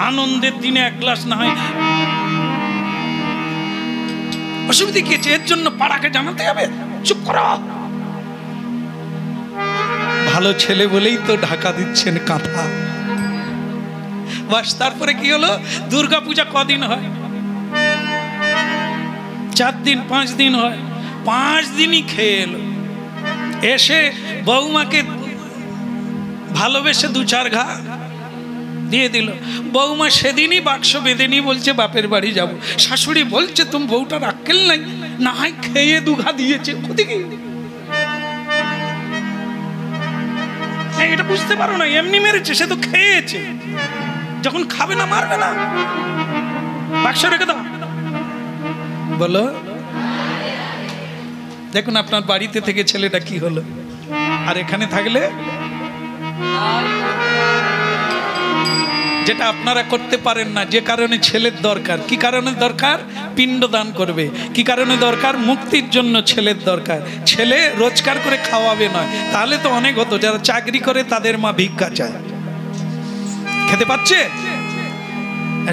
আনন্দের দিনে 1 গ্লাস না হয়, অসুবিধা কি? এর জন্য পাড়াকে জানাতে হবে? চুপ করো। ভালো ছেলে বলেই তো ঢাকা দিচ্ছেন কাঁথা। বাস, তারপরে কি হলো? দুর্গা পূজা কদিন হয়? 4 দিন 5 দিন হয়। 5 দিনই খেয়ে এলো, এসে বৌমাকে ভালোবেসে 2-4 ঘা দিয়ে দিল। বৌমা সেদিনই বাক্স বেঁধে নিয়ে বলছে বাপের বাড়ি যাব। শাশুড়ি বলছে তুমি বউটার আক্কেল নাই, না হয় খেয়ে 2 ঘা দিয়েছে, এটা বুঝতে পারো না? এমনি মেরেছে, সে তো খেয়েছে, যখন খাবে না মারবে না, বাক্স রেখে দাও। বলো, দেখুন আপনার বাড়িতে থেকে ছেলেটা কি হলো, আর এখানে থাকলে যেটা আপনারা করতে পারেন না, যে কারণে ছেলের দরকার। কি কারণে দরকার? পিণ্ডদান করবে। কি কারণে দরকার? মুক্তির জন্য ছেলের দরকার। ছেলে রোজগার করে খাওয়াবে নয়, তাহলে তো অনেক হতো। যারা চাকরি করে তাদের মা ভিক্ষা চায়, খেতে পাচ্ছে,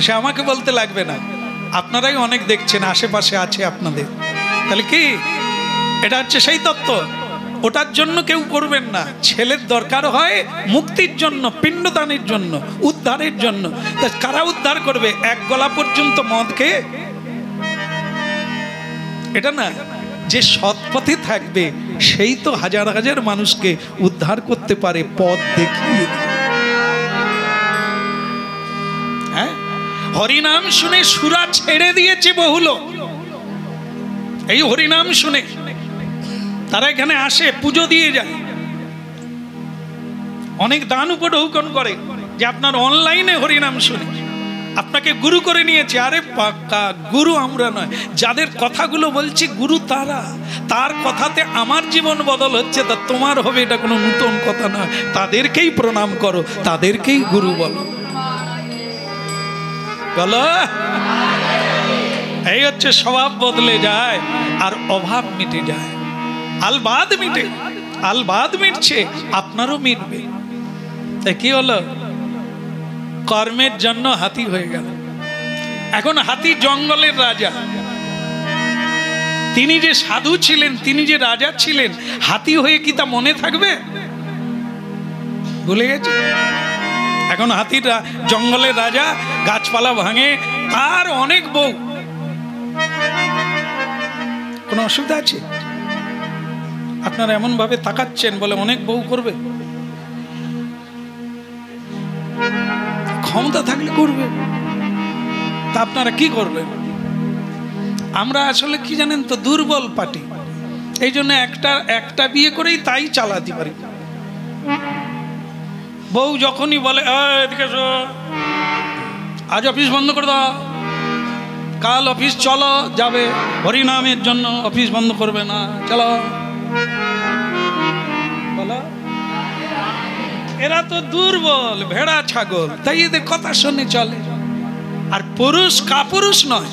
সে আমাকে বলতে লাগবে না, আপনারাই অনেক দেখছেন, আশেপাশে আছে আপনাদের। তাহলে কি এটা হচ্ছে সেই তত্ত্ব? ওটার জন্য কেউ করবেন না। ছেলের দরকার হয় মুক্তির জন্য, পিণ্ডদানের জন্য, উদ্ধারের জন্য। তা কারা উদ্ধার করবে? 1 গলা পর্যন্ত মদ খেয়ে? এটা না, যে সৎ পথে থাকবে সেই তো হাজার হাজার মানুষকে উদ্ধার করতে পারে, পথ দেখিয়ে। হ্যাঁ, হরিনাম শুনে সুরা ছেড়ে দিয়েছে বহু লোক। এই হরিনাম শুনে তারা এখানে আসে, পুজো দিয়ে যায়, অনেক দান উপঢৌকন করে, যে আপনার অনলাইনে হরিনাম শুনে আপনাকে গুরু করে নিয়েছে। আরে পাক্কা গুরু আমরা নয়, যাদের কথাগুলো বলছি গুরু তারা। তার কথাতে আমার জীবন বদল হচ্ছে, তা তোমার হবে, এটা কোনো নতুন কথা নয়। তাদেরকেই প্রণাম করো, তাদেরকেই গুরু বলো। বলো, এই হচ্ছে স্বভাব বদলে যায় আর অভাব মিটে যায়। আলবাদ মিটে, আলবাদ মিটছে, আপনারও মিটবে। তাই কি হলো? কর্মের জন্য হাতি হয়ে গেল। এখন হাতি জঙ্গলের রাজা। তিনি যে সাধু ছিলেন, তিনি যে রাজা ছিলেন, হাতি হয়ে কি তা মনে থাকবে? ভুলে গেছে। এখন হাতির জঙ্গলের রাজা, গাছপালা ভাঙে, তার অনেক বউ। কোনো অসুবিধা আছে? আপনারা এমন ভাবে তাকাচ্ছেন বলে অনেক বউ করবে। ক্ষমতা থাকলে করবে, তা আপনারা কি করবেন? আমরা আসলে কি জানেন তো, দুর্বল পার্টি। এই জন্য একটা বিয়ে করেই তাই চালাতে পারি। বউ যখনই বলে এদিকে এসো, আজ অফিস বন্ধ করে দাও, কাল অফিস চলো, যাবে হরিনামের জন্য, অফিস বন্ধ করবে না, চলো বলো। এরা তো দুর্বল, ভেড়া ছাগল, তাই এদের কথা শুনে চলে। আর পুরুষ কাপুরুষ নয়,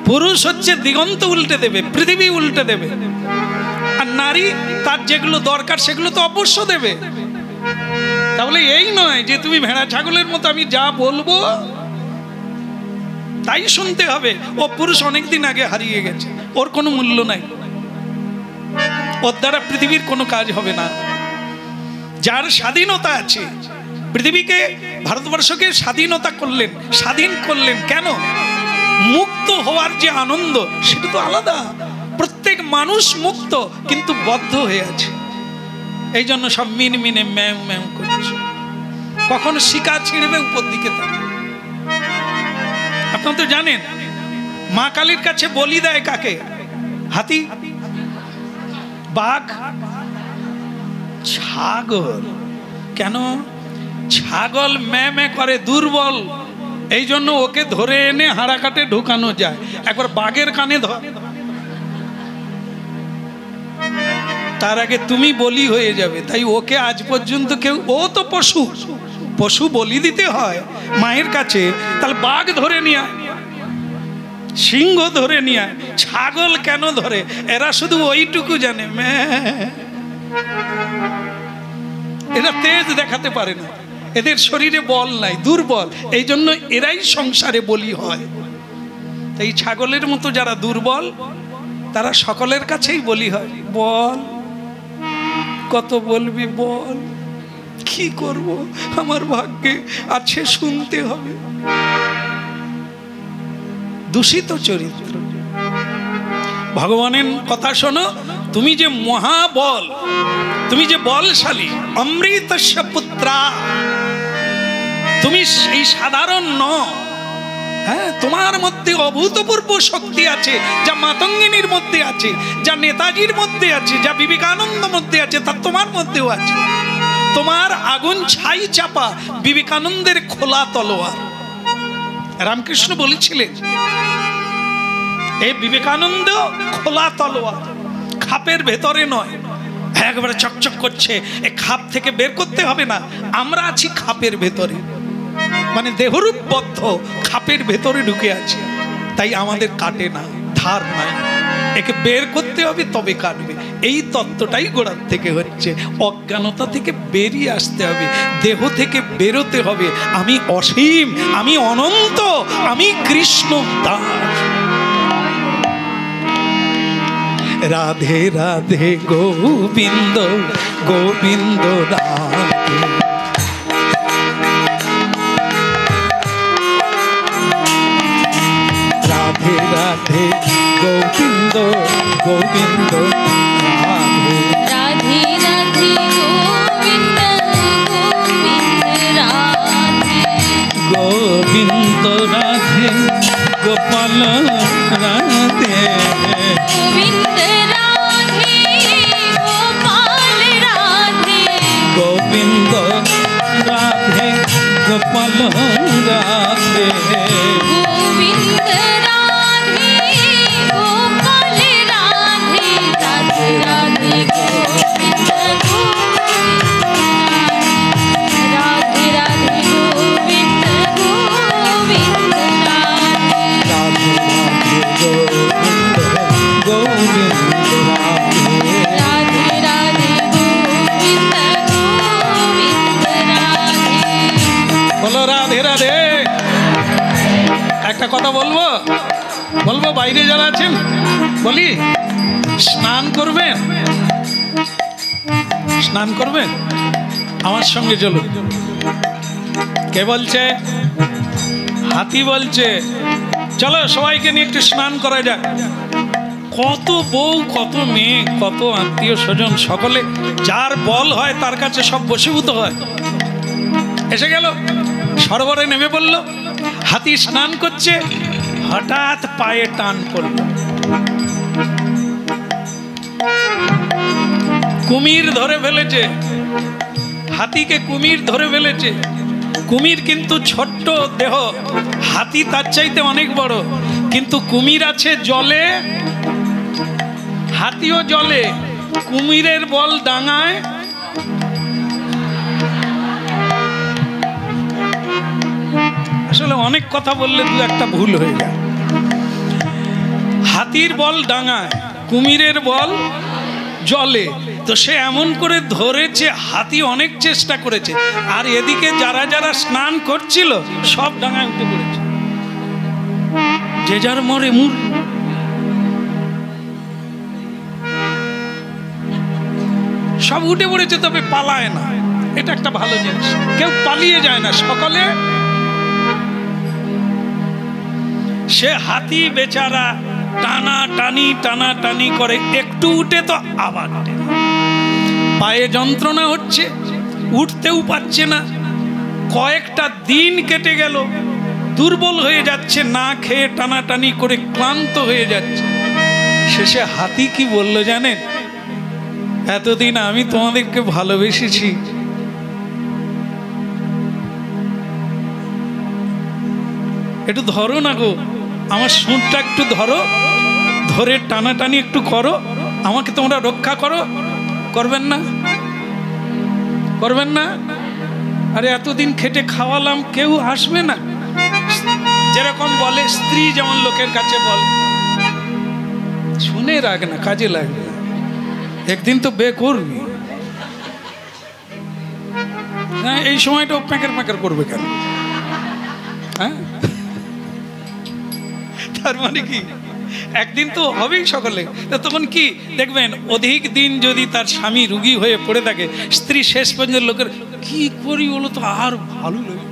পুরুষ হচ্ছে দিগন্ত উল্টে দেবে, পৃথিবী উল্টে দেবে। আর নারী তার যেগুলো দরকার সেগুলো তো অবশ্য দেবে। তাহলে এই নয় যে তুমি ভেড়া ছাগলের মতো আমি যা বলবো তাই শুনতে হবে। ও পুরুষ অনেকদিন আগে হারিয়ে গেছে, ওর কোনো মূল্য নাই, ওর দ্বারা পৃথিবীর কোনো কাজ হবে না। যার স্বাধীনতা আছে, পৃথিবীকে, ভারতবর্ষকে স্বাধীনতা করলেন, স্বাধীন করলেন কেন? মুক্ত হওয়ার যে আনন্দ সেটা তো আলাদা। প্রত্যেক মানুষ মুক্ত, কিন্তু বদ্ধ হয়ে আছে। এই জন্য সব মিনমিনে ম্যাও ম্যাও করছে। কখন শিকা ছিঁড়বে উপর দিকে থাকে। আপনারা তো জানেন, মা কালীর কাছে বলি দেয় কাকে? হাতি, বাঘ, ছাগল। কেন? ছাগল ম্যা ম্যা করে, দুর্বল, এই জন্য ওকে ধরে এনে হাড়াকাটে ঢুকানো যায়। একবার বাঘের কানে ধর, তার আগে তুমি বলি হয়ে যাবে। তাই ওকে আজ পর্যন্ত কেউ, ও তো পশু, পশু বলি দিতে হয় মায়ের কাছে, তাহলে বাঘ ধরে নিয়ে, সিংহ ধরে নিয়ে, ছাগল কেন ধরে? এরা শুধু ওইটুকু জানে, এরা তেজ দেখাতে পারে না, এদের শরীরে বল নাই, দুর্বল। এই জন্য এরাই সংসারে বলি হয়। এই ছাগলের মতো যারা দুর্বল, তারা সকলের কাছেই বলি হয়। বল, কত বলবি বল, কি করব, আমার ভাগ্যে আছে, শুনতে হবে। দূষিত চরিত্র। ভগবানের কথা শোনো, তুমি যে মহাবল, তুমি যে বলশালী, অমৃতস্য পুত্রা, তুমি সেই সাধারণ নও। হ্যাঁ, তোমার মধ্যে অভূতপূর্ব শক্তি আছে, যা মাতঙ্গিনীর মধ্যে আছে, যা নেতাজির মধ্যে আছে, যা বিবেকানন্দ মধ্যে আছে, তা তোমার মধ্যেও আছে। তোমার আগুন ছাই চাপা বিবেকানন্দের খোলা তলোয়ার। রামকৃষ্ণ বলেছিলেন, এই বিবেকানন্দ খোলা তলোয়ার, খাপের ভেতরে নয়। একবারে চকচক করছে, এই খাপ থেকে বের করতে হবে না। আমরা আছি খাপের ভেতরে, মানে দেহরূপবদ্ধ খাপের ভেতরে ঢুকে আছে, তাই আমাদের কাটে না, ধার নাই। একে বের করতে হবে, তবে কাটবে। এই তত্ত্বটাই গোড়ার থেকে হচ্ছে। অজ্ঞানতা থেকে বেরিয়ে আসতে হবে, দেহ থেকে বেরোতে হবে। আমি অসীম, আমি অনন্ত, আমি কৃষ্ণ দাস। রাধে রাধে গোবিন্দ গোবিন্দ রাধে। রাধে রাধে গোবিন্দ গোবিন্দ রাধে। রাধে রাধে গোবিন্দ গোবিন্দ রাধে। গোবিন্দ রাধে গোপাল রাধে। গোবিন্দ রাধে গোপাল রাধে। গোবিন্দ রাধে গোপাল রাধে। গোবিন্দ রাধে গোপাল রাধে। রাধে রাধে গোবিন্দ রাধে রাধে গোবিন্দ গোবিন্দ রাধে। রাধে রাধে গোবিন্দ গোবিন্দ রাধে। রাধে রাধে গোবিন্দ গোবিন্দ রাধে। বলো রাধে রাধে। একটা কথা বলবো বলবো বাইরে যারা আছেন বলি, স্নান করবেন, স্নান করবেন আমার সঙ্গে চলুন। কে বলছে? হাতি বলছে চলো সবাইকে নিয়ে একটু স্নান করা যাক। কত বউ, কত মেয়ে, কত আত্মীয় স্বজন, সকলে যার বল হয় তার কাছে সব বশীভূত হয়। এসে গেল, সরোবরে নেমে পড়ল। হাতি স্নান করছে, হঠাৎ পায়ে টান পড়ল। কুমির ধরে ফেলেছে, হাতিকে কুমির ধরে ফেলেছে। কুমির কিন্তু ছোট্ট দেহ, হাতি তার চাইতে অনেক বড়, কিন্তু কুমির আছে জলে, হাতিও জলে। কুমিরের বল ডাঙায়, আসলে অনেক কথা বললে দু একটা ভুল হয়ে যায়। হাতির বল ডাঙায়, কুমিরের বল জলে। তো সে এমন করে ধরেছে, হাতি অনেক চেষ্টা করেছে, আর এদিকে যারা যারা স্নান করছিল সব ডাঙায় উঠে পড়েছে, যে যার মরে মুর। সব উঠে পড়েছে, তবে পালায় না, এটা একটা ভালো জিনিস। কেউ পালিয়ে যায় না, সকলে। সে হাতি বেচারা টানা টানি করে, একটু উঠে তো আবার পায়ে যন্ত্রণা হচ্ছে, উঠতেও পারছে না। কয়েকটা দিন কেটে গেল, দুর্বল হয়ে যাচ্ছে, না খেয়ে টানাটানি করে ক্লান্ত হয়ে যাচ্ছে। শেষে হাতি কি বলল জানেন? এতদিন আমি তোমাদেরকে ভালোবেসেছি, একটু ধরো না গো, আমার সুরটা একটু ধরো, ধরে টানাটানি একটু করো, আমাকে তোমরা রক্ষা করো। করবেন না? করবেন না? আরে এতদিন খেটে খাওয়ালাম, কেউ আসবে না? যেরকম বলে স্ত্রী, যেমন লোকের কাছে বলে, শুনে রাখ না, কাজে লাগবে, একদিন তো বে করবি। হ্যাঁ, এই সময়টা প্যাঁকের করবে কেন? হ্যাঁ, তার মানে কি একদিন তো হবেই সকলে। তখন কি দেখবেন, অধিক দিন যদি তার স্বামী রুগী হয়ে পড়ে থাকে, স্ত্রী শেষ পর্যন্ত লোকের কি করি বলো তো, আর ভালো লাগে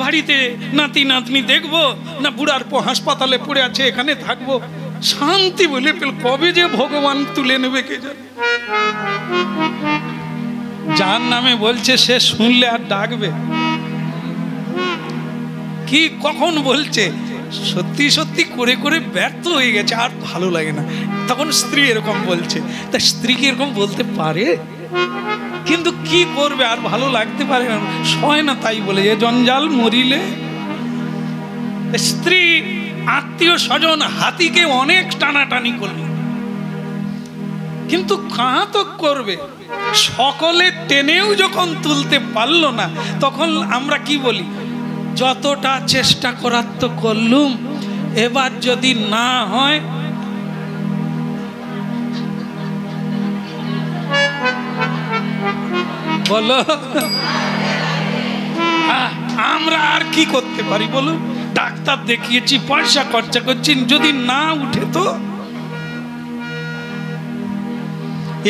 বাড়িতে নাতি নাতনি দেখবো না, বুড়ার হাসপাতালে পড়ে আছে, এখানে থাকবো শান্তি বলে পেল। কবে যে ভগবান তুলে নেবে কে জানে। যার নামে বলছে সে শুনলে আর ডাকবে কি? কখন বলছে সত্যি সত্যি করে করে ব্যর্থ হয়ে গেছে, আর ভালো লাগে না, তখন স্ত্রী এরকম বলছে। তা স্ত্রী কি এরকম বলতে পারে? কিন্তু কি করবে, আর ভালো লাগতে পারে না, সয় না, তাই বলে এ জঞ্জাল মরিলে। স্ত্রী, আত্মীয় স্বজন হাতিকে অনেক টানাটানি করলো, কিন্তু কাহা তো করবে, সকলে টেনেও যখন তুলতে পারলো না, তখন আমরা কি বলি? যতটা চেষ্টা করার তো করলুম, এবার যদি না হয় বলো, আমরা আর কি করতে পারি বলো? ডাক্তার দেখিয়েছি, পয়সা খরচা করছি, যদি না উঠে তো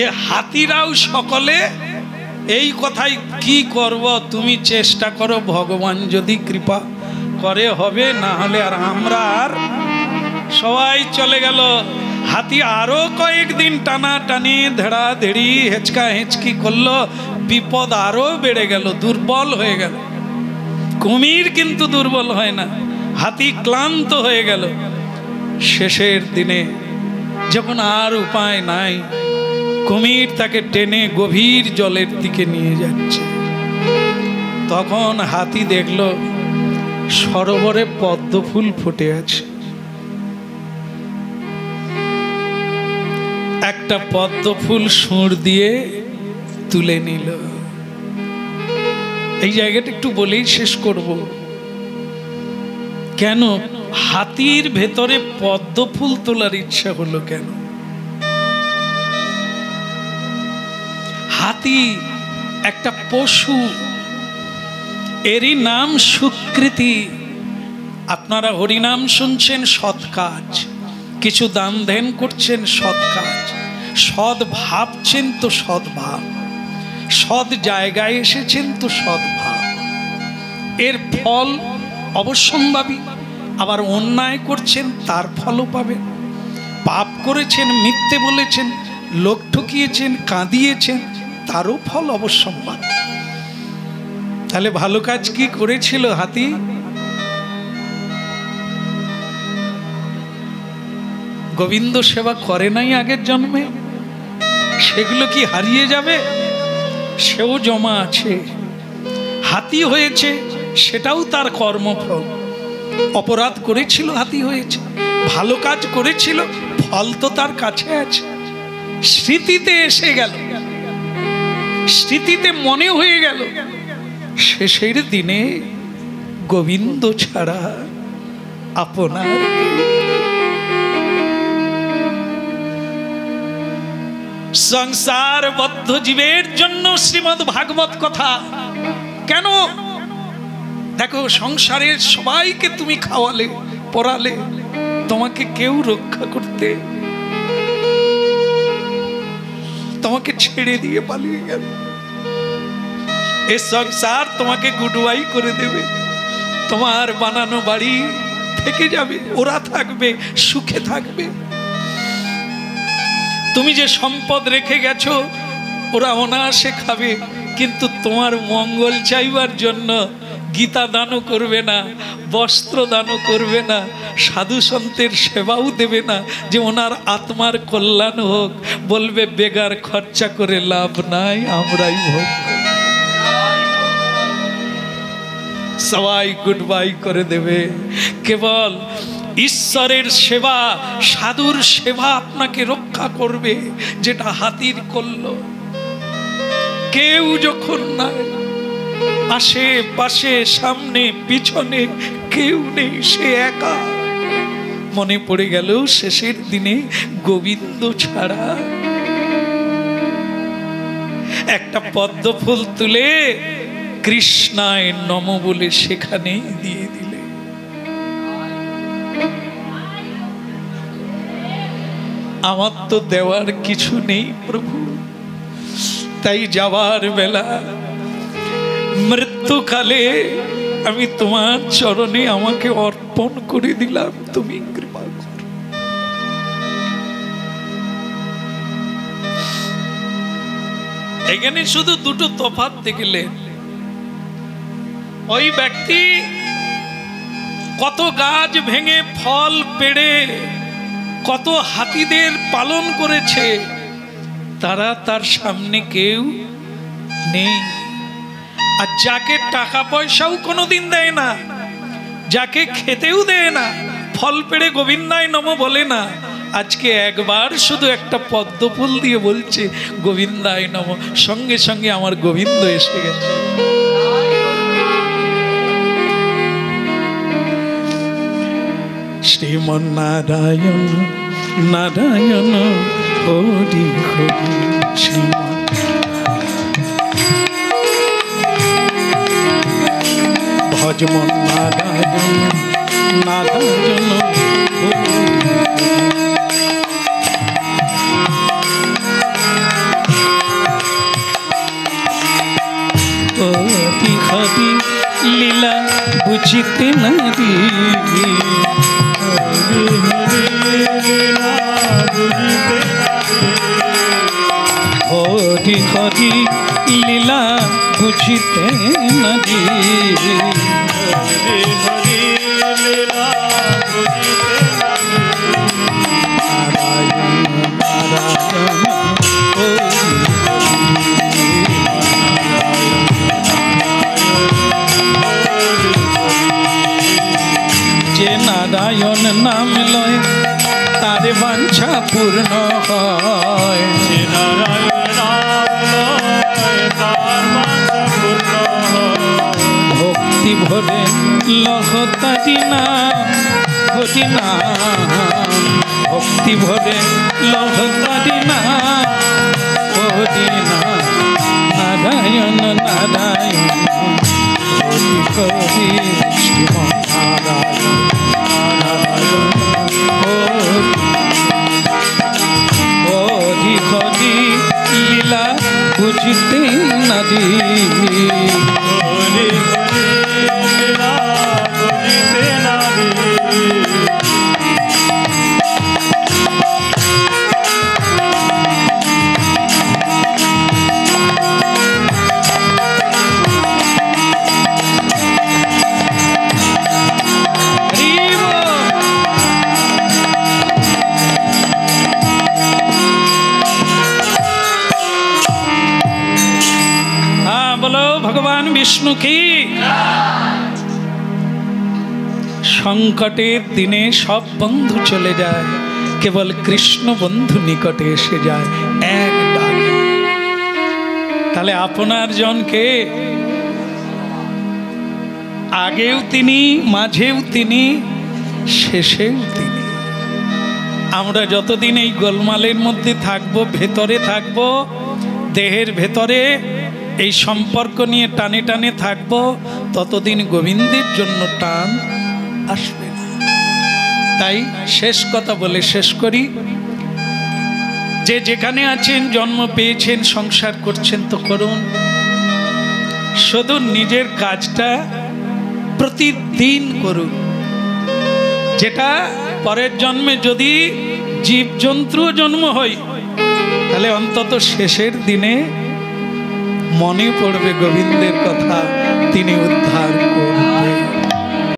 এ হাতিরাও সকলে এই কথাই, কি করব, তুমি চেষ্টা করো, ভগবান যদি কৃপা করে হবে, না হলে আর আমরা আর। সবাই চলে গেল। হাতি আরো কয়েকদিন টানাটানি, ধেড়াধেড়ি, হেঁচকা হেঁচকি করলো, বিপদ আরো বেড়ে গেল, দুর্বল হয়ে গেল। কুমির কিন্তু দুর্বল হয় না, হাতি ক্লান্ত হয়ে গেল। শেষের দিনে যখন আর উপায় নাই, কুমির তাকে টেনে গভীর জলের দিকে নিয়ে যাচ্ছে, তখন হাতি দেখল সরোবরে পদ্ম ফুল ফুটে আছে। একটা পদ্ম ফুল সুর দিয়ে তুলে নিল। এই জায়গাটা একটু বলেই শেষ করব। কেন হাতির ভেতরে পদ্ম ফুল তোলার ইচ্ছা হলো কেন? হাতি একটা পশু, এরই নাম সুকৃতি। আপনারা হরিনাম শুনছেন, সৎ কাজ, কিছু দান ধ্যান করছেন, সৎ কাজ, সৎ ভাবছেন তো সৎ ভাব, সৎ জায়গায় এসেছেন তো সৎ ভাব, এর ফল অবশ্যম্ভাবী। আবার অন্যায় করছেন, তার ফলও পাবেন। পাপ করেছেন, মিথ্যে বলেছেন, লোক ঠকিয়েছেন, কাঁদিয়েছেন, তারও ফল অবশ্যম্ভাবী। তাহলে ভালো কাজ কি করেছিল হাতি? গোবিন্দ সেবা করে নাই আগের জন্মে? সেগুলো কি হারিয়ে যাবে? সেও জমা আছে। হাতি হয়েছে, সেটাও তার কর্মফল। অপরাধ করেছিল, হাতি হয়েছে। ভালো কাজ করেছিল, ফল তো তার কাছে আছে। স্মৃতিতে এসে গেল, স্মৃতিতে মনে হয়ে গেল, শেষের দিনে গোবিন্দ ছাড়া আপনার সংসারবদ্ধ জীবের জন্য শ্রীমদ্ ভাগবত কথা। কেন? দেখো, সংসারের সবাইকে তুমি খাওয়ালে, পড়ালে, তোমাকে কেউ রক্ষা করতে, তোমাকে ছেড়ে দিয়ে পালিয়ে গেল। এই সংসার তোমাকে গুডবাই করে দেবে। তোমার বানানো বাড়ি থেকে যাবে, ওরা থাকবে, সুখে থাকবে। তুমি যে সম্পদ রেখে গেছো, ওরা অনায়াসে খাবে, কিন্তু তোমার মঙ্গল চাইবার জন্য গীতা দানও করবে না, বস্ত্র দানও করবে না, সাধু সন্তের সেবাও দেবে না, যে ওনার আত্মার কল্যাণ হোক। বলবে বেগার খরচা করে লাভ নাই, আমরাই ভোগ। সবাই গুড বাই করে দেবে। কেবল ঈশ্বরের সেবা, সাধুর সেবা আপনাকে রক্ষা করবে, যেটা হাতির করল। কেউ যখন নাই, আশেপাশে, সামনে, পিছনে কেউ নেই, সে একা। মনে পড়ে গেল শেষের দিনে গোবিন্দ ছাড়া। একটা পদ্ম ফুল তুলে কৃষ্ণায় নম বলে সেখানেই দিয়ে দিলে। আমার তো দেওয়ার কিছু নেই প্রভু, তাই যাবার বেলা, মৃত্যুকালে আমি তোমার চরণে আমাকে অর্পণ করে দিলাম, তুমি কৃপা কর। এখানে শুধু দুটো তফাৎ দেখলেন। ওই ব্যক্তি কত গাছ ভেঙে ফল পেড়ে কত হাতিদের পালন করেছে, তারা তার সামনে কেউ নেই। আর যাকে টাকা পয়সাও কোনোদিন দেয় না, যাকে খেতেও দেয় না, ফল পেড়ে গোবিন্দায় নম বলে না, আজকে একবার শুধু একটা পদ্ম ফুল দিয়ে বলছে গোবিন্দায় নম, সঙ্গে সঙ্গে আমার গোবিন্দ এসে গেছে। শ্রীমন্নারায়ণ নারায়ণ হরি হরি, শ্রীমন ভজমন নারায়ণ নারায়ণ হরি হরি লীলা বুঝিতে নারী, হরি হরি লীলা বুঝিতে নারী, হরি হরি লীলা বুঝিতে নারায়ণ নারায়ণ যে নারায়ণ নাম লয় তার বাঞ্ছা পূর্ণ হয়, যে নারায়ণ নাম লয় তার বাঞ্ছা পূর্ণ হয়। ভক্তি ভরে লহ তারি নাম, হরি নাম, ভক্তি ভরে লহ তারি নাম, হরি নাম, নারায়ণ নারায়ণ হরি হরি, শ্রীমন নারায়ণ। বিষ্ণু কি? সংকটের দিনে সব বন্ধু চলে যায়, কেবল কৃষ্ণ বন্ধু নিকটে এসে যায় এক ডাকে। তাহলে আপনার জনকে আগেও তিনি, মাঝেও তিনি, শেষেও তিনি। আমরা যতদিন এই গোলমালের মধ্যে থাকবো, ভেতরে থাকবো, দেহের ভেতরে এই সম্পর্ক নিয়ে টানে টানে থাকবো, ততদিন গোবিন্দের জন্য টান আসবে না। তাই শেষ কথা বলে শেষ করি, যে যেখানে আছেন, জন্ম পেয়েছেন, সংসার করছেন তো করুন, শুধু নিজের কাজটা প্রতিদিন করুন, যেটা পরের জন্মে যদি জীবজন্তুও জন্ম হয়, তাহলে অন্তত শেষের দিনে মনে পড়বে গোবিন্দের কথা, তিনি উদ্ধার করবে।